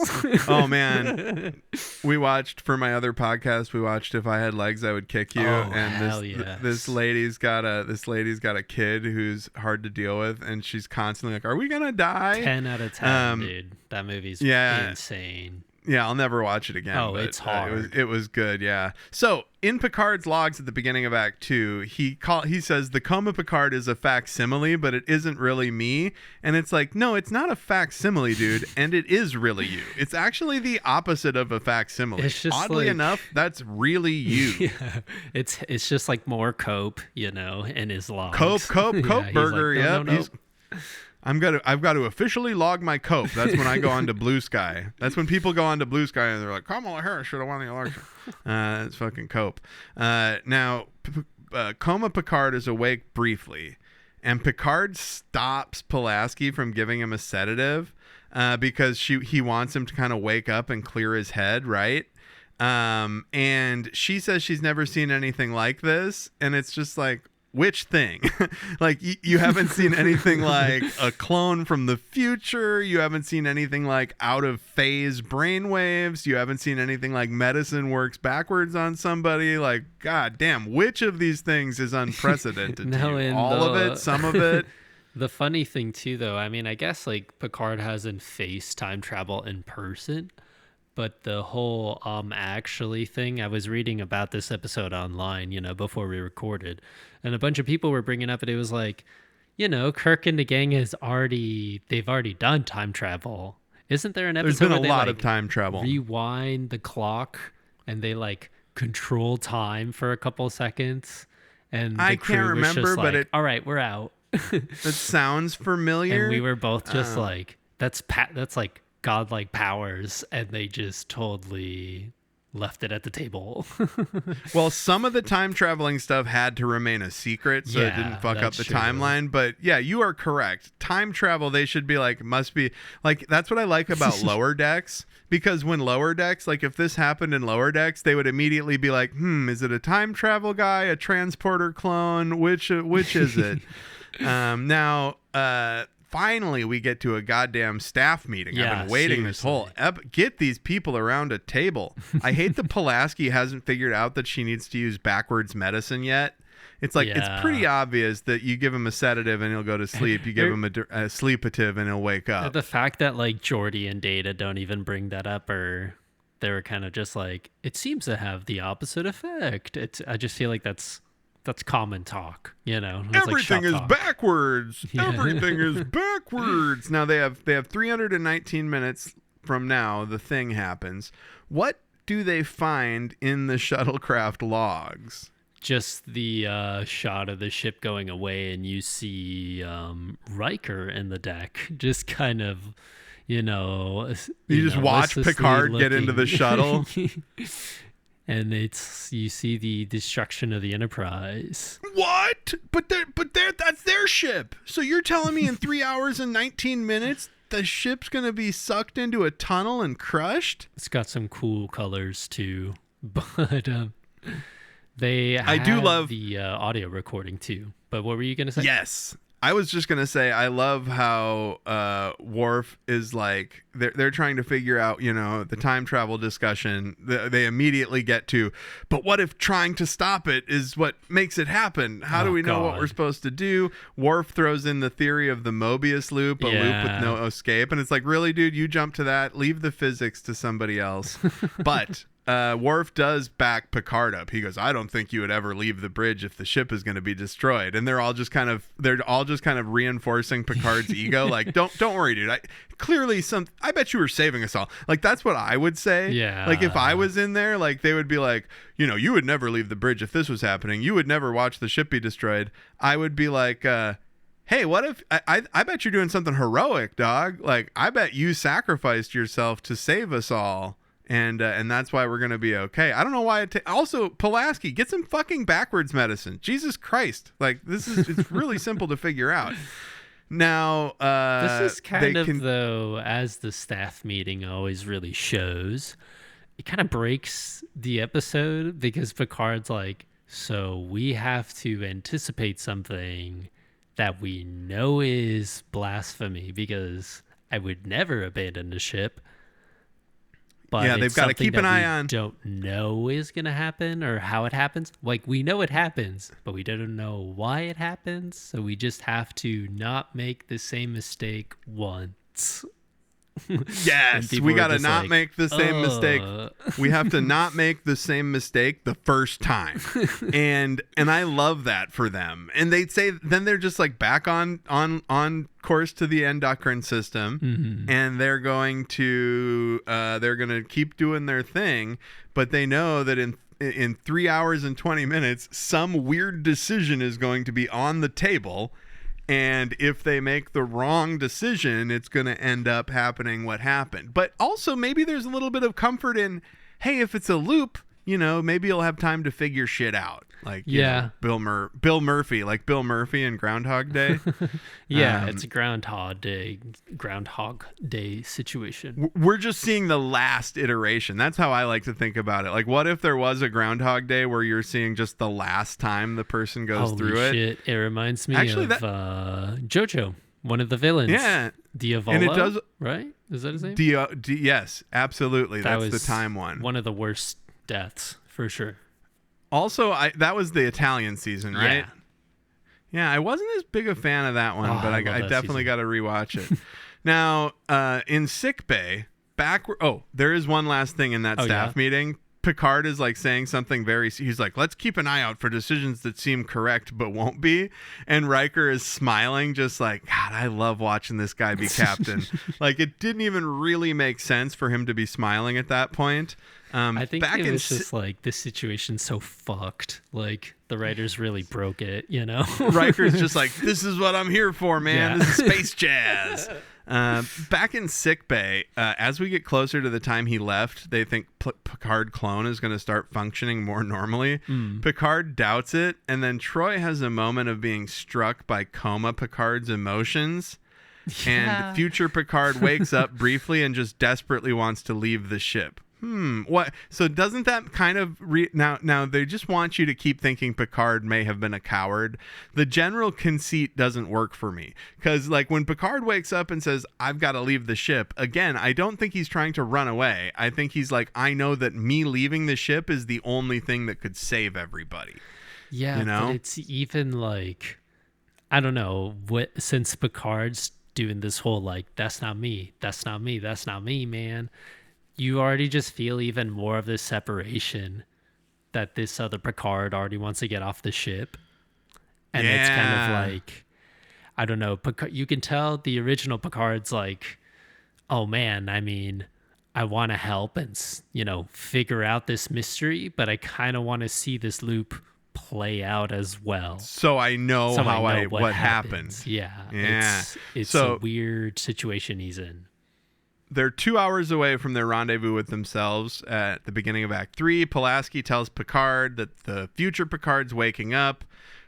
Oh man, we watched for my other podcast. We watched If I Had Legs, I Would Kick You, Oh, and hell this yes. this lady's got a kid who's hard to deal with, and she's constantly like, "Are we gonna die?" 10 out of 10, dude. That movie's insane. Yeah, I'll never watch it again. Oh, but, it's hard. It was good, yeah. So in Picard's logs at the beginning of Act 2, he says the coma Picard is a facsimile, but it isn't really me. And it's like, no, it's not a facsimile, dude, and it is really you. It's actually the opposite of a facsimile. It's just oddly like- that's that's really you. Yeah, it's just like more cope, in his logs. Cope Yeah, he's burger. like, Yep. no, no. I've got to officially log my cope. That's when I go on to Bluesky. That's when people go on to Bluesky and they're like, Kamala Harris should have won the election. It's fucking cope. Now, coma Picard is awake briefly, and Picard stops Pulaski from giving him a sedative because he wants him to kind of wake up and clear his head, right? And she says she's never seen anything like this, and it's just like, which thing? Like you haven't seen anything like a clone from the future. You haven't seen anything like out of phase brainwaves. You haven't seen anything like medicine works backwards on somebody. Like, god damn, which of these things is unprecedented No, to you? and All of it, some of it. The funny thing too, though, I mean, I guess like Picard hasn't faced time travel in person, but the whole actually thing, I was reading about this episode online, before we recorded, and a bunch of people were bringing up, and it was like, Kirk and the gang they've already done time travel. Isn't there an There's episode been a where lot they, of time travel. rewind the clock and they like control time for a couple seconds? And the I crew can't was just remember, but like, all right, we're out. It sounds familiar. And we were both just like, that's like godlike powers, and they just totally left it at the table. Well, some of the time traveling stuff had to remain a secret, so it didn't fuck up that's the true. timeline. But yeah, you are correct. Time travel, they should be like, must be like, that's what I like about Lower Decks, because when Lower Decks, like if this happened in Lower Decks, they would immediately be like, is it a time travel guy, a transporter clone? Which is it? Finally, we get to a goddamn staff meeting. Yeah, I've been waiting this whole get these people around a table. I hate that Pulaski hasn't figured out that she needs to use backwards medicine yet. It's like, it's pretty obvious that you give him a sedative and he'll go to sleep. You give him a sleepative and he'll wake up. The fact that like Geordi and Data don't even bring that up, or they were kind of just like, it seems to have the opposite effect. I just feel like that's common talk, It's Everything like is shop talk. backwards. Yeah. Everything is backwards. Now they have 319 minutes from now. The thing happens. What do they find in the shuttlecraft logs? Just the shot of the ship going away, and you see Riker in the deck, just kind of, You just watch listlessly Picard get into the shuttle. And you see the destruction of the Enterprise. What? But that's their ship. So you're telling me in 3 hours and 19 minutes the ship's gonna be sucked into a tunnel and crushed? It's got some cool colors too, but I do love the audio recording too. But what were you gonna say? Yes. I was just gonna say, I love how Worf is like they're trying to figure out, you know, the time travel discussion. They immediately get to, but what if trying to stop it is what makes it happen? How do we know what we're supposed to do? Worf throws in the theory of the Mobius loop, a loop with no escape, and it's like, really, dude, you jump to that? Leave the physics to somebody else. But Worf does back Picard up. He goes, I don't think you would ever leave the bridge if the ship is going to be destroyed. And they're all just kind of reinforcing Picard's ego. Like, don't worry, dude. I bet you were saving us all. Like, that's what I would say. Yeah. Like, if I was in there, like, they would be like, you know, you would never leave the bridge if this was happening. You would never watch the ship be destroyed. I would be like, hey, what if I bet you're doing something heroic, dog. Like, I bet you sacrificed yourself to save us all. And that's why we're going to be okay. I don't know why. Also, Pulaski, get some fucking backwards medicine. Jesus Christ. Like, it's really simple to figure out. Now, this is kind of, though, as the staff meeting always really shows, it kind of breaks the episode because Picard's like, so we have to anticipate something that we know is blasphemy because I would never abandon the ship. But yeah, they've got to keep an eye on. Don't know is going to happen or how it happens. Like, we know it happens, but we don't know why it happens. So we just have to not make the same mistake once. Yes, we got to not make the same mistake. We have to not make the same mistake the first time. And I love that for them. And they'd say, then they're just like back on course to the endocrine system. Mm-hmm. And they're going to keep doing their thing. But they know that in 3 hours and 20 minutes, some weird decision is going to be on the table. And if they make the wrong decision, it's going to end up happening what happened. But also maybe there's a little bit of comfort in, hey, if it's a loop, you know, maybe you'll have time to figure shit out. Like, you know, Bill Murphy, like Bill Murphy in Groundhog Day. Yeah, it's a Groundhog Day situation. We're just seeing the last iteration. That's how I like to think about it. Like, what if there was a Groundhog Day where you're seeing just the last time the person goes through it? Holy shit, it reminds me of JoJo, one of the villains. Yeah. Diavolo, and it does, right? Is that his name? Yes, absolutely. That's the time one. One of the worst deaths, for sure. Also, that was the Italian season, right? Yeah, I wasn't as big a fan of that one, but I definitely got to rewatch it. Now, in sickbay, there is one last thing in that staff meeting. Picard is like saying something he's like, let's keep an eye out for decisions that seem correct but won't be. And Riker is smiling, just like, God, I love watching this guy be captain. Like, it didn't even really make sense for him to be smiling at that point. I think it was just like, this situation's so fucked. Like, the writers really broke it, you know? Riker's just like, this is what I'm here for, man. Yeah. This is space jazz. Back in sickbay, as we get closer to the time he left, they think Picard clone is going to start functioning more normally. Picard doubts it, and then Troy has a moment of being struck by coma Picard's emotions. Yeah. And future Picard wakes up briefly and just desperately wants to leave the ship. What? So doesn't that kind of now they just want you to keep thinking Picard may have been a coward. The general conceit doesn't work for me, because like when Picard wakes up and says, I've got to leave the ship, again, I don't think he's trying to run away. I think he's like, I know that me leaving the ship is the only thing that could save everybody. Yeah, you know? But it's even like, I don't know, since Picard's doing this whole like, that's not me, man. You already just feel even more of this separation that this other Picard already wants to get off the ship. And it's kind of like, I don't know, you can tell the original Picard's like, oh man, I mean, I want to help and, you know, figure out this mystery, but I kind of want to see this loop play out as well. So I know what happens. Yeah. It's a weird situation he's in. They're 2 hours away from their rendezvous with themselves at the beginning of Act 3. Pulaski tells Picard that the future Picard's waking up.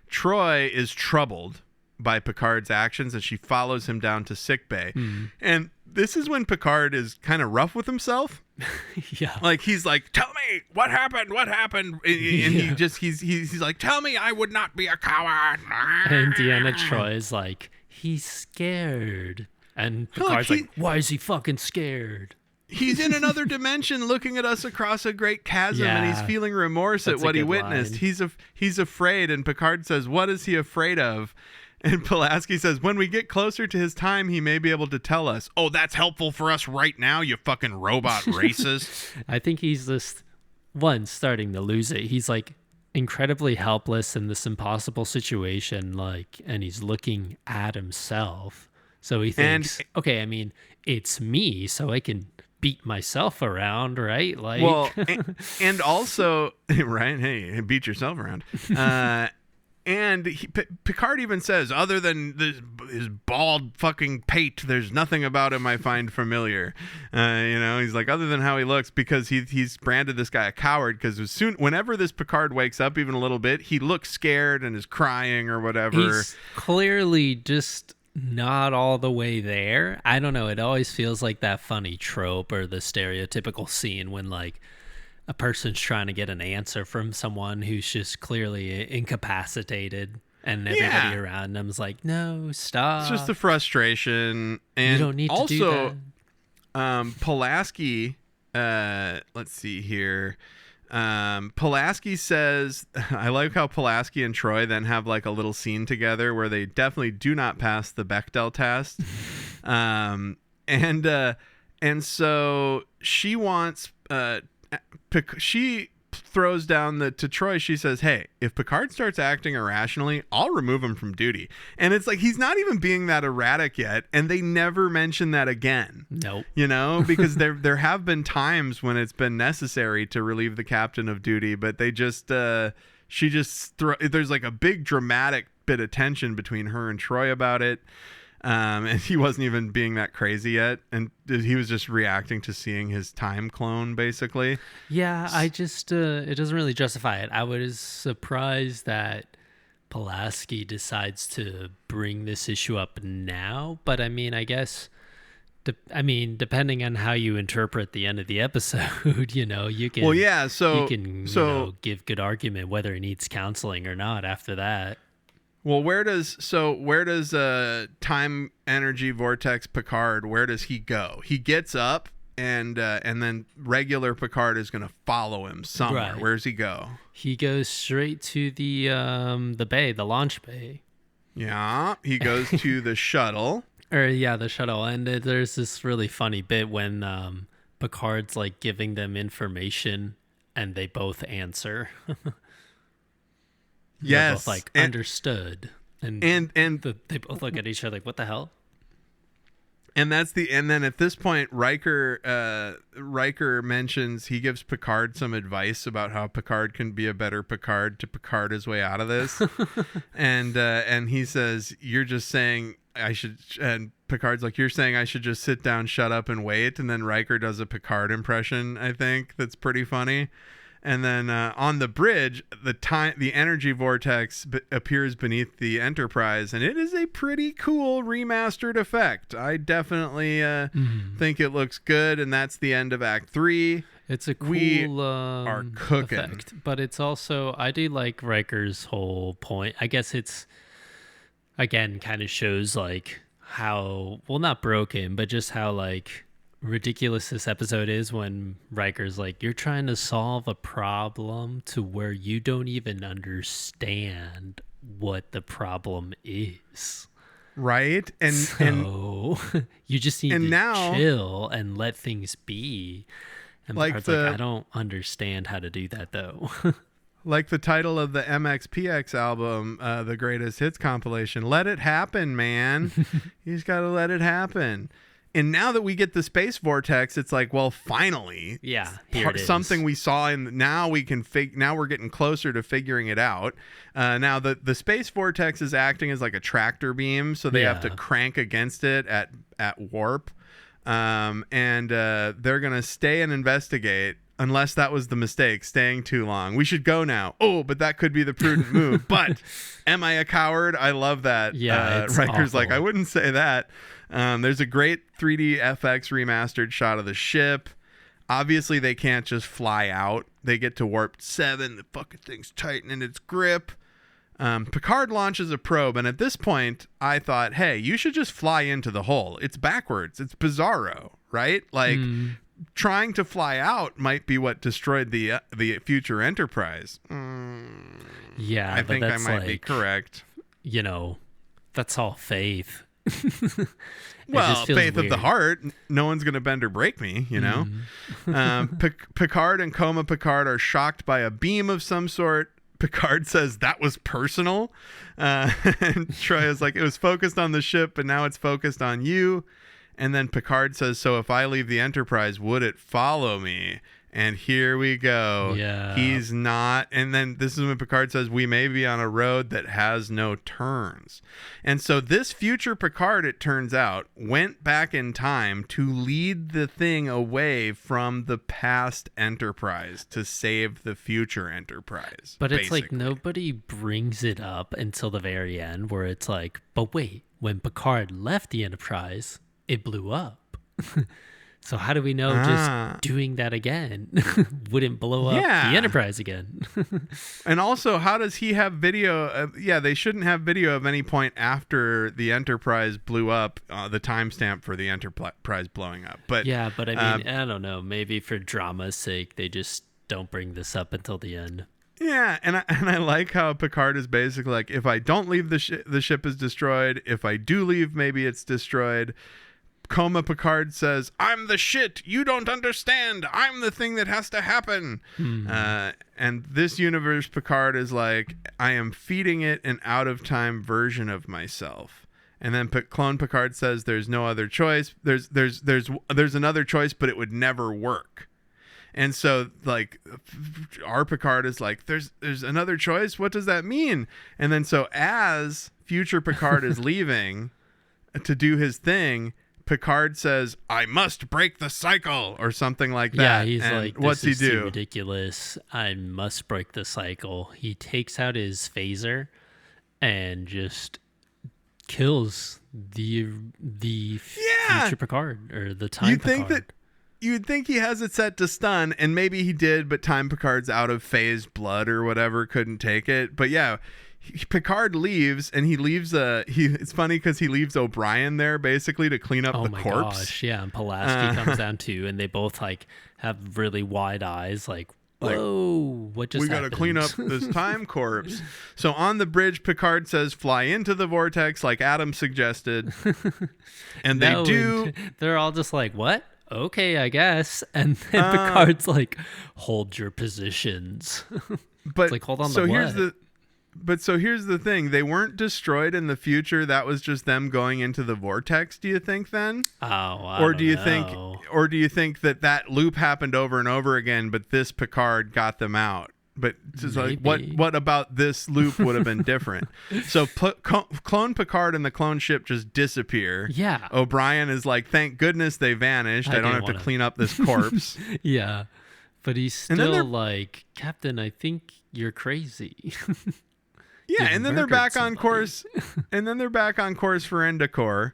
Troy is troubled by Picard's actions as she follows him down to sickbay. And this is when Picard is kind of rough with himself. Yeah. Like he's like, tell me what happened, and he's like, tell me I would not be a coward. And Deanna Troi is like, he's scared. And Picard's like, why is he fucking scared? He's in another dimension looking at us across a great chasm, and he's feeling remorse at what he witnessed. Line. He's afraid, and Picard says, what is he afraid of? And Pulaski says, when we get closer to his time, he may be able to tell us. Oh, that's helpful for us right now, you fucking robot racist. I think he's just, starting to lose it. He's like incredibly helpless in this impossible situation, like, and he's looking at himself. So he thinks, okay, I mean, it's me, so I can beat myself around, right? Like, well, and also, right? Hey, beat yourself around. And Picard even says, other than his bald fucking pate, there's nothing about him I find familiar. He's like, other than how he looks, because he's branded this guy a coward, because whenever this Picard wakes up even a little bit, he looks scared and is crying or whatever. He's clearly just not all the way there. I don't know. It always feels like that funny trope or the stereotypical scene when like a person's trying to get an answer from someone who's just clearly incapacitated, and everybody around them's like, no, stop. It's just the frustration. And you don't need to do that. Pulaski, let's see here. Pulaski says, I like how Pulaski and Troi then have like a little scene together where they definitely do not pass the Bechdel test. And so she wants, she throws down to Troi. She says, hey, if Picard starts acting irrationally, I'll remove him from duty. And it's like, he's not even being that erratic yet. And they never mention that again. Nope. Because there have been times when it's been necessary to relieve the captain of duty, but they just, there's like a big dramatic bit of tension between her and Troi about it. And he wasn't even being that crazy yet, and he was just reacting to seeing his time clone, basically. Yeah, I just it doesn't really justify it. I was surprised that Pulaski decides to bring this issue up now, but I mean, I guess, depending on how you interpret the end of the episode, you can. Well, yeah, you can give good argument whether he needs counseling or not after that. Well, where does time energy vortex Picard, where does he go? He gets up and then regular Picard is going to follow him somewhere. Right. Where does he go? He goes straight to the bay, the launch bay. Yeah, he goes to the shuttle. The shuttle. And there's this really funny bit when Picard's like giving them information and they both answer. Yes, both understood, and they both look at each other like, "What the hell?" And then at this point, Riker mentions, he gives Picard some advice about how Picard can be a better Picard to Picard his way out of this, and he says, "You're just saying I should," and Picard's like, "You're saying I should just sit down, shut up, and wait." And then Riker does a Picard impression, I think, that's pretty funny. And then on the bridge, the energy vortex appears beneath the Enterprise, and it is a pretty cool remastered effect. I definitely think it looks good, and that's the end of Act 3. It's a cool we are cooking. Effect, but it's also, I do like Riker's whole point. I guess it's, again, kind of shows like how, well, not broken, but just how like ridiculous this episode is when Riker's like, you're trying to solve a problem to where you don't even understand what the problem is. Right. And so you just need to chill and let things be. And Picard's like, I don't understand how to do that though. Like the title of the MXPX album, the Greatest Hits compilation, let it happen, man. You just got to let it happen. And now that we get the space vortex, it's like, well, finally, here it is. Something we saw, and now we can now we're getting closer to figuring it out. Now the space vortex is acting as like a tractor beam, so they have to crank against it at warp, and they're gonna stay and investigate. Unless that was the mistake, staying too long. We should go now. Oh, but that could be the prudent move. But am I a coward? I love that. Yeah, Riker's awful. Like, I wouldn't say that. There's a great 3D FX remastered shot of the ship. Obviously, they can't just fly out. They get to warp 7. The fucking thing's tightening its grip. Picard launches a probe, and at this point, I thought, hey, you should just fly into the hole. It's backwards. It's bizarro, right? Like, trying to fly out might be what destroyed the future Enterprise. Yeah, I think I might be correct. You know, that's all faith. Well, faith weird. of the heart. No one's going to bend or break me, you know? Picard and Coma Picard are shocked by a beam of some sort. Picard says that was personal. And Troy is like, it was focused on the ship, but now it's focused on you. And then Picard says, so if I leave the Enterprise, would it follow me? And here we go. Yeah. He's not. And then this is when Picard says, we may be on a road that has no turns. And so this future Picard, it turns out, went back in time to lead the thing away from the past Enterprise to save the future Enterprise. But it's basically. like nobody brings it up until the very end where it's like, but wait, when Picard left the Enterprise, it blew up. So how do we know just doing that again wouldn't blow up the Enterprise again? And also, how does he have video? They shouldn't have video of any point after the Enterprise blew up, the timestamp for the Enterprise blowing up. But yeah, but I mean, I don't know. Maybe for drama's sake, they just don't bring this up until the end. Yeah, and I like how Picard is basically like, if I don't leave, the ship is destroyed. If I do leave, maybe it's destroyed. Coma Picard says, I'm the shit. You don't understand. I'm the thing that has to happen. And this universe, Picard is like, I am feeding it an out-of-time version of myself. And then Clone Picard says, there's no other choice. There's another choice, but it would never work. And so, like, our Picard is like, there's another choice? What does that mean? And then so as future Picard is leaving to do his thing, Picard says, I must break the cycle, or something like that. Yeah, he's and like, what's he do? Ridiculous. I must break the cycle. He takes out his phaser and just kills the future Picard, or the time Picard. You'd think he has it set to stun, and maybe he did, but time Picard's out of phase blood or whatever, couldn't take it. But yeah, Picard leaves, and he leaves it's funny because he leaves O'Brien there basically to clean up the corpse. Oh my gosh, yeah, and Pulaski comes down too, and they both like have really wide eyes, like, whoa, what just happened? We gotta clean up this time corpse. So on the bridge, Picard says, fly into the vortex like Adam suggested. And they do. And they're all just like, what? Okay, I guess. And then Picard's like, hold your positions. But it's like, hold on, so here's here's the thing. They weren't destroyed in the future. That was just them going into the vortex, do you think then? Oh, I or don't do you know. do you think that loop happened over and over again, but this Picard got them out? But it's like, what about this loop would have been different? So clone Picard and the clone ship just disappear. Yeah. O'Brien is like, thank goodness they vanished. I don't have to clean up this corpse. Yeah. But he's still like, Captain, I think you're crazy. Yeah, and then they're back on course. And then they're back on course for Endicor.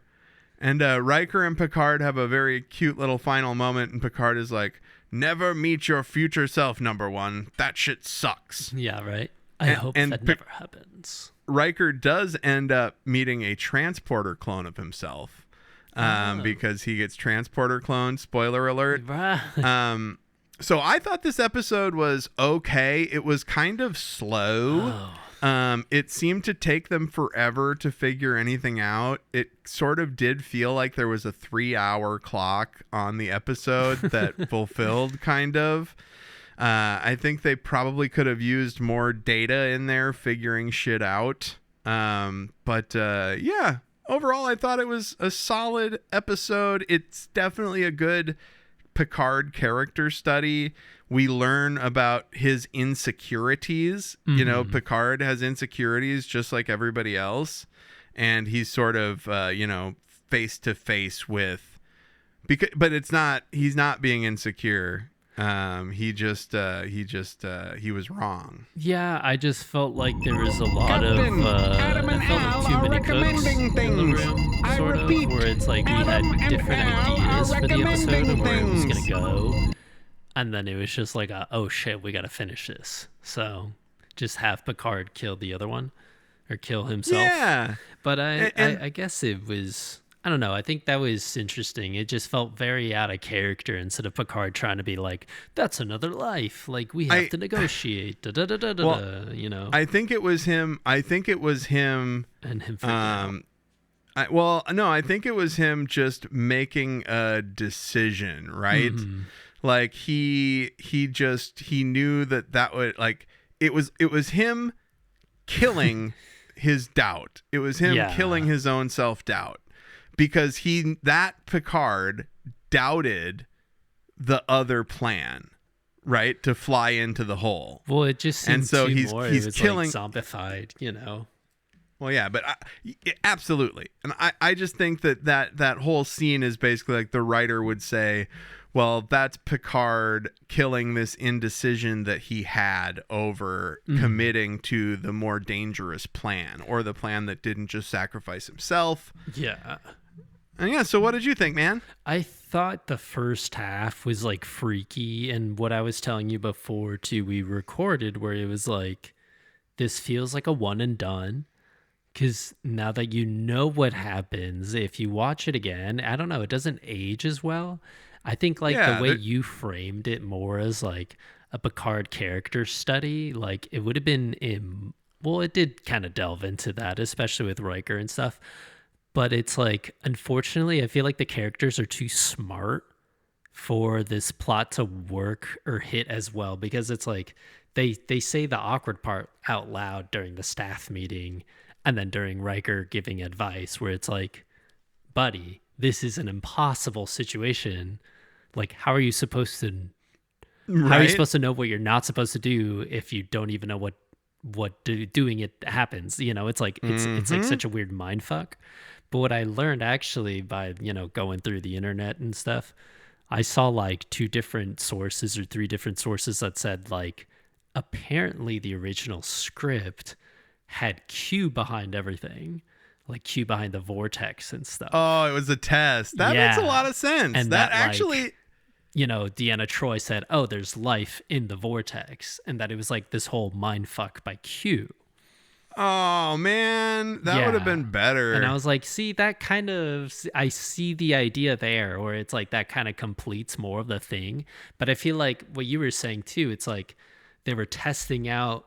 And Riker and Picard have a very cute little final moment, and Picard is like, never meet your future self, number one. That shit sucks. Yeah, right? I hope that never happens. Riker does end up meeting a transporter clone of himself because he gets transporter cloned. Spoiler alert. Right. So I thought this episode was okay. It was kind of slow. It seemed to take them forever to figure anything out. It sort of did feel like there was a 3-hour clock on the episode that fulfilled kind of. I think they probably could have used more data in there figuring shit out. But overall, I thought it was a solid episode. It's definitely a good Picard character study. We learn about his insecurities. Mm-hmm. You know, Picard has insecurities just like everybody else. And he's sort of, face to face with, but he's not being insecure. He was wrong. Yeah, I just felt like there was a lot of I felt like too many cooks in the room, sort of, where it's like we had different ideas for the episode and where it was gonna go, and then it was just like, oh shit, we gotta finish this. So just have Picard kill the other one or kill himself. Yeah, but I guess it was. I don't know. I think that was interesting. It just felt very out of character instead of Picard trying to be like, that's another life. Like, we have to negotiate. You know? I think it was him. And him freaking out. I think it was him just making a decision, right? Mm-hmm. Like he knew that would, like, it was him killing his doubt. It was him killing his own self-doubt. Because Picard doubted the other plan, right? To fly into the hole. Well, it just seemed and so he's it was killing, like zombified, you know? Well, yeah, but absolutely. And I just think that whole scene is basically like the writer would say, well, that's Picard killing this indecision that he had over committing to the more dangerous plan, or the plan that didn't just sacrifice himself. Yeah. And yeah, so what did you think, man? I thought the first half was like freaky, and what I was telling you before too, we recorded, where it was like, this feels like a one and done. Because now that you know what happens, if you watch it again, I don't know, it doesn't age as well. I think like the way you framed it more as like a Picard character study, like it would have been well, it did kind of delve into that, especially with Riker and stuff. But it's like, unfortunately, I feel like the characters are too smart for this plot to work or hit as well, because it's like they say the awkward part out loud during the staff meeting, and then during Riker giving advice, where it's like, buddy, this is an impossible situation. Like, how are you supposed to know what you're not supposed to do if you don't even know what doing it happens? You know, it's like it's like such a weird mind fuck. But what I learned actually by, you know, going through the internet and stuff, I saw like 2 different sources or 3 different sources that said like, apparently the original script had Q behind everything, like Q behind the vortex and stuff. Oh, it was a test. That makes a lot of sense. And that actually, like, you know, Deanna Troi said, oh, there's life in the vortex, and that it was like this whole mind fuck by Q. Oh man, that would have been better. And I was like, see, that kind of, I see the idea there, where it's like that kind of completes more of the thing. But I feel like what you were saying too, it's like they were testing out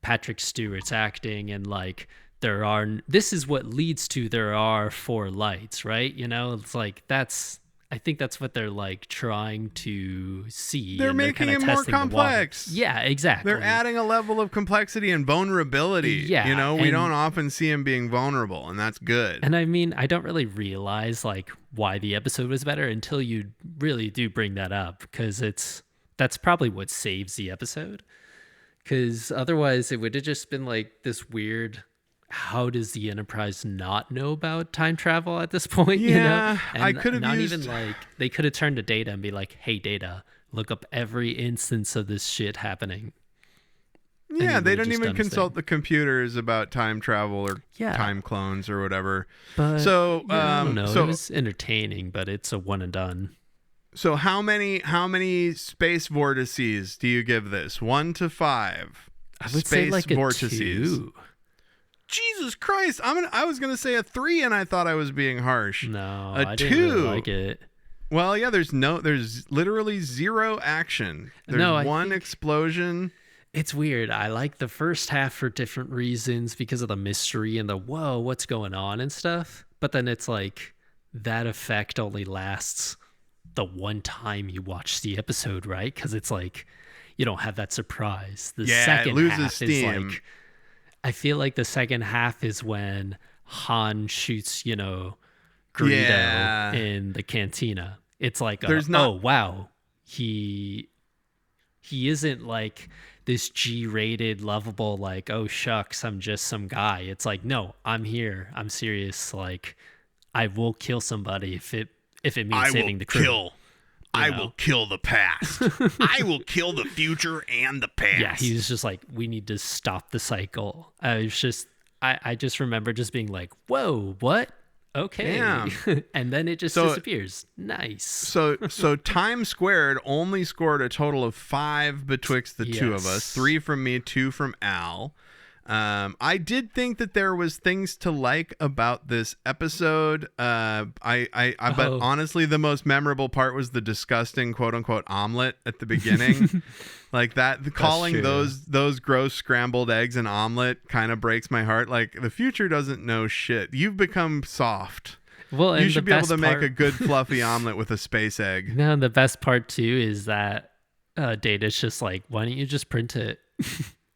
Patrick Stewart's acting, and like this is what leads to there are 4 lights, right? You know, it's like I think that's what they're like trying to see. They're making it more complex. Yeah, exactly. They're adding a level of complexity and vulnerability. Yeah. You know, we don't often see him being vulnerable, and that's good. And I mean, I don't really realize like why the episode was better until you really do bring that up, because that's probably what saves the episode. Because otherwise it would have just been like this weird, how does the Enterprise not know about time travel at this point? Yeah, you know? And I could have not used... even like, they could have turned to Data and be like, hey, Data, look up every instance of this shit happening. Yeah, they don't even consult the computers about time travel or time clones or whatever. But, so, I don't know. It was entertaining, but it's a one and done. So how many space vortices do you give this? 1 to 5. I would say like a vortices. 2. Jesus Christ! I was gonna say a 3, and I thought I was being harsh. No, I 2. Didn't really like it. Well, yeah. There's literally 0 action. There's 1 explosion. It's weird. I like the first half for different reasons, because of the mystery and the whoa, what's going on and stuff. But then it's like that effect only lasts the one time you watch the episode, right? Because it's like you don't have that surprise. The second it loses half steam. is like, I feel like the second half is when Han shoots, you know, Greedo in the cantina. It's like, oh wow, he isn't like this G-rated lovable, like, oh shucks, I'm just some guy. It's like, no, I'm here, I'm serious. Like, I will kill somebody if it means saving the crew. I will kill the past. I will kill the future and the past. Yeah, he was just like, we need to stop the cycle. I just remember just being like, whoa, what? Okay. Damn. And then it just disappears. Nice. So Time Squared only scored a total of 5 betwixt the two of us. 3 from me, 2 from Al. I did think that there was things to like about this episode. But honestly, the most memorable part was the disgusting quote unquote omelet at the beginning. Like that, calling those gross scrambled eggs an omelet kind of breaks my heart. Like, the future doesn't know shit. You've become soft. Well, you should be able to make a good fluffy omelet with a space egg. No, the best part too is that Data's just like, why don't you just print it?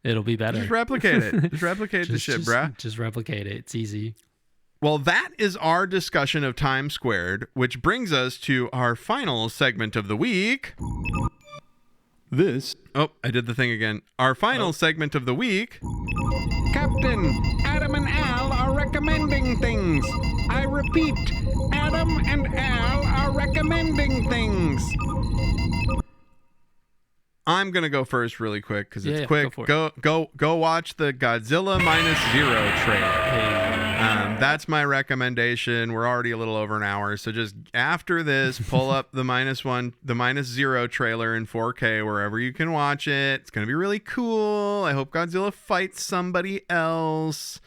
It'll be better. Just replicate it. Just replicate the shit, bruh. Just replicate it. It's easy. Well, that is our discussion of Time Squared, which brings us to our final segment of the week. Oh, I did the thing again. Our final segment of the week. Captain, Adam and Al are recommending things. I repeat, Adam and Al are recommending things. I'm gonna go first really quick because it's quick. Go Watch the Godzilla -0 trailer. That's my recommendation. We're already a little over an hour, so just after this, pull up the -0 trailer in 4K wherever you can watch it. It's gonna be really cool. I hope Godzilla fights somebody else.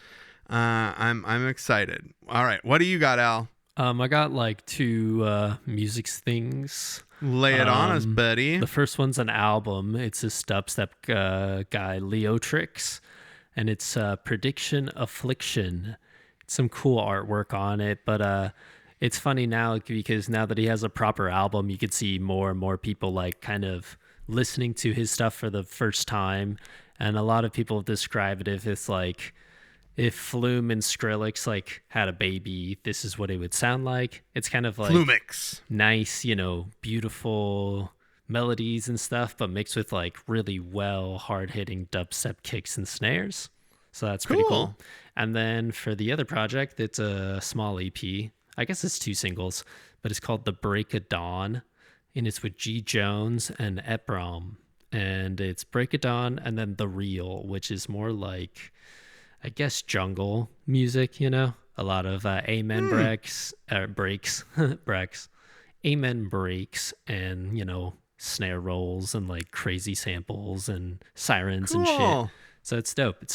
I'm excited. All right, what do you got, Al? I got like 2 music things. Lay it on us, buddy. The first one's an album. It's this dubstep guy, Leotrix, and it's Prediction Affliction. It's some cool artwork on it, but it's funny now because now that he has a proper album, you could see more and more people like kind of listening to his stuff for the first time, and a lot of people describe it if it's like, if Flume and Skrillex like had a baby, this is what it would sound like. It's kind of like Flumix. Nice, beautiful melodies and stuff, but mixed with like really hard-hitting dubstep kicks and snares. So that's pretty cool. And then for the other project, it's a small EP. I guess it's 2 singles, but it's called The Break of Dawn, and it's with G. Jones and Eprom. And it's Break of Dawn and then The Real, which is more like, I guess, jungle music, a lot of amen breaks, amen breaks, and, snare rolls and like crazy samples and sirens and shit. So it's dope.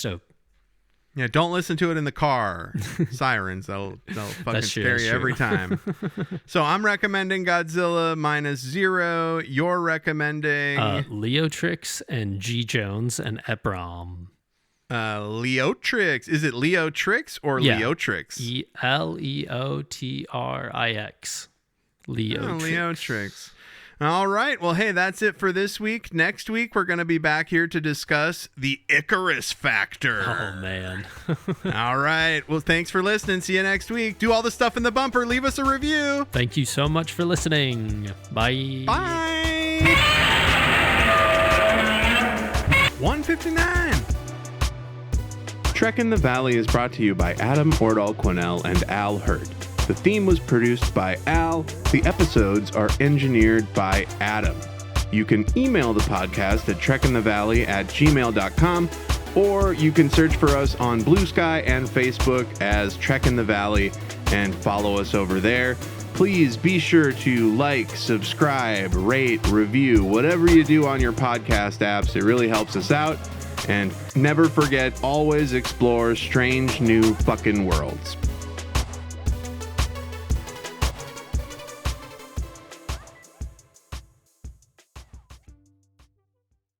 Yeah, don't listen to it in the car. Sirens, they'll fucking scare you every time. So I'm recommending Godzilla -0. You're recommending Leotrix and G. Jones and Eprom. Leotrix. Is it Leotrix or Leotrix? Leotrix. Leotrix. All right. Well, hey, that's it for this week. Next week, we're going to be back here to discuss the Icarus Factor. Oh, man. All right. Well, thanks for listening. See you next week. Do all the stuff in the bumper. Leave us a review. Thank you so much for listening. Bye. Bye. 159. Trek in the Valley is brought to you by Adam Ordall-Quinnell and Al Hirt. The theme was produced by Al. The episodes are engineered by Adam. You can email the podcast at trekinthevalley@gmail.com, or you can search for us on Bluesky and Facebook as Trek in the Valley and follow us over there. Please be sure to like, subscribe, rate, review, whatever you do on your podcast apps. It really helps us out. And never forget, always explore strange new fucking worlds.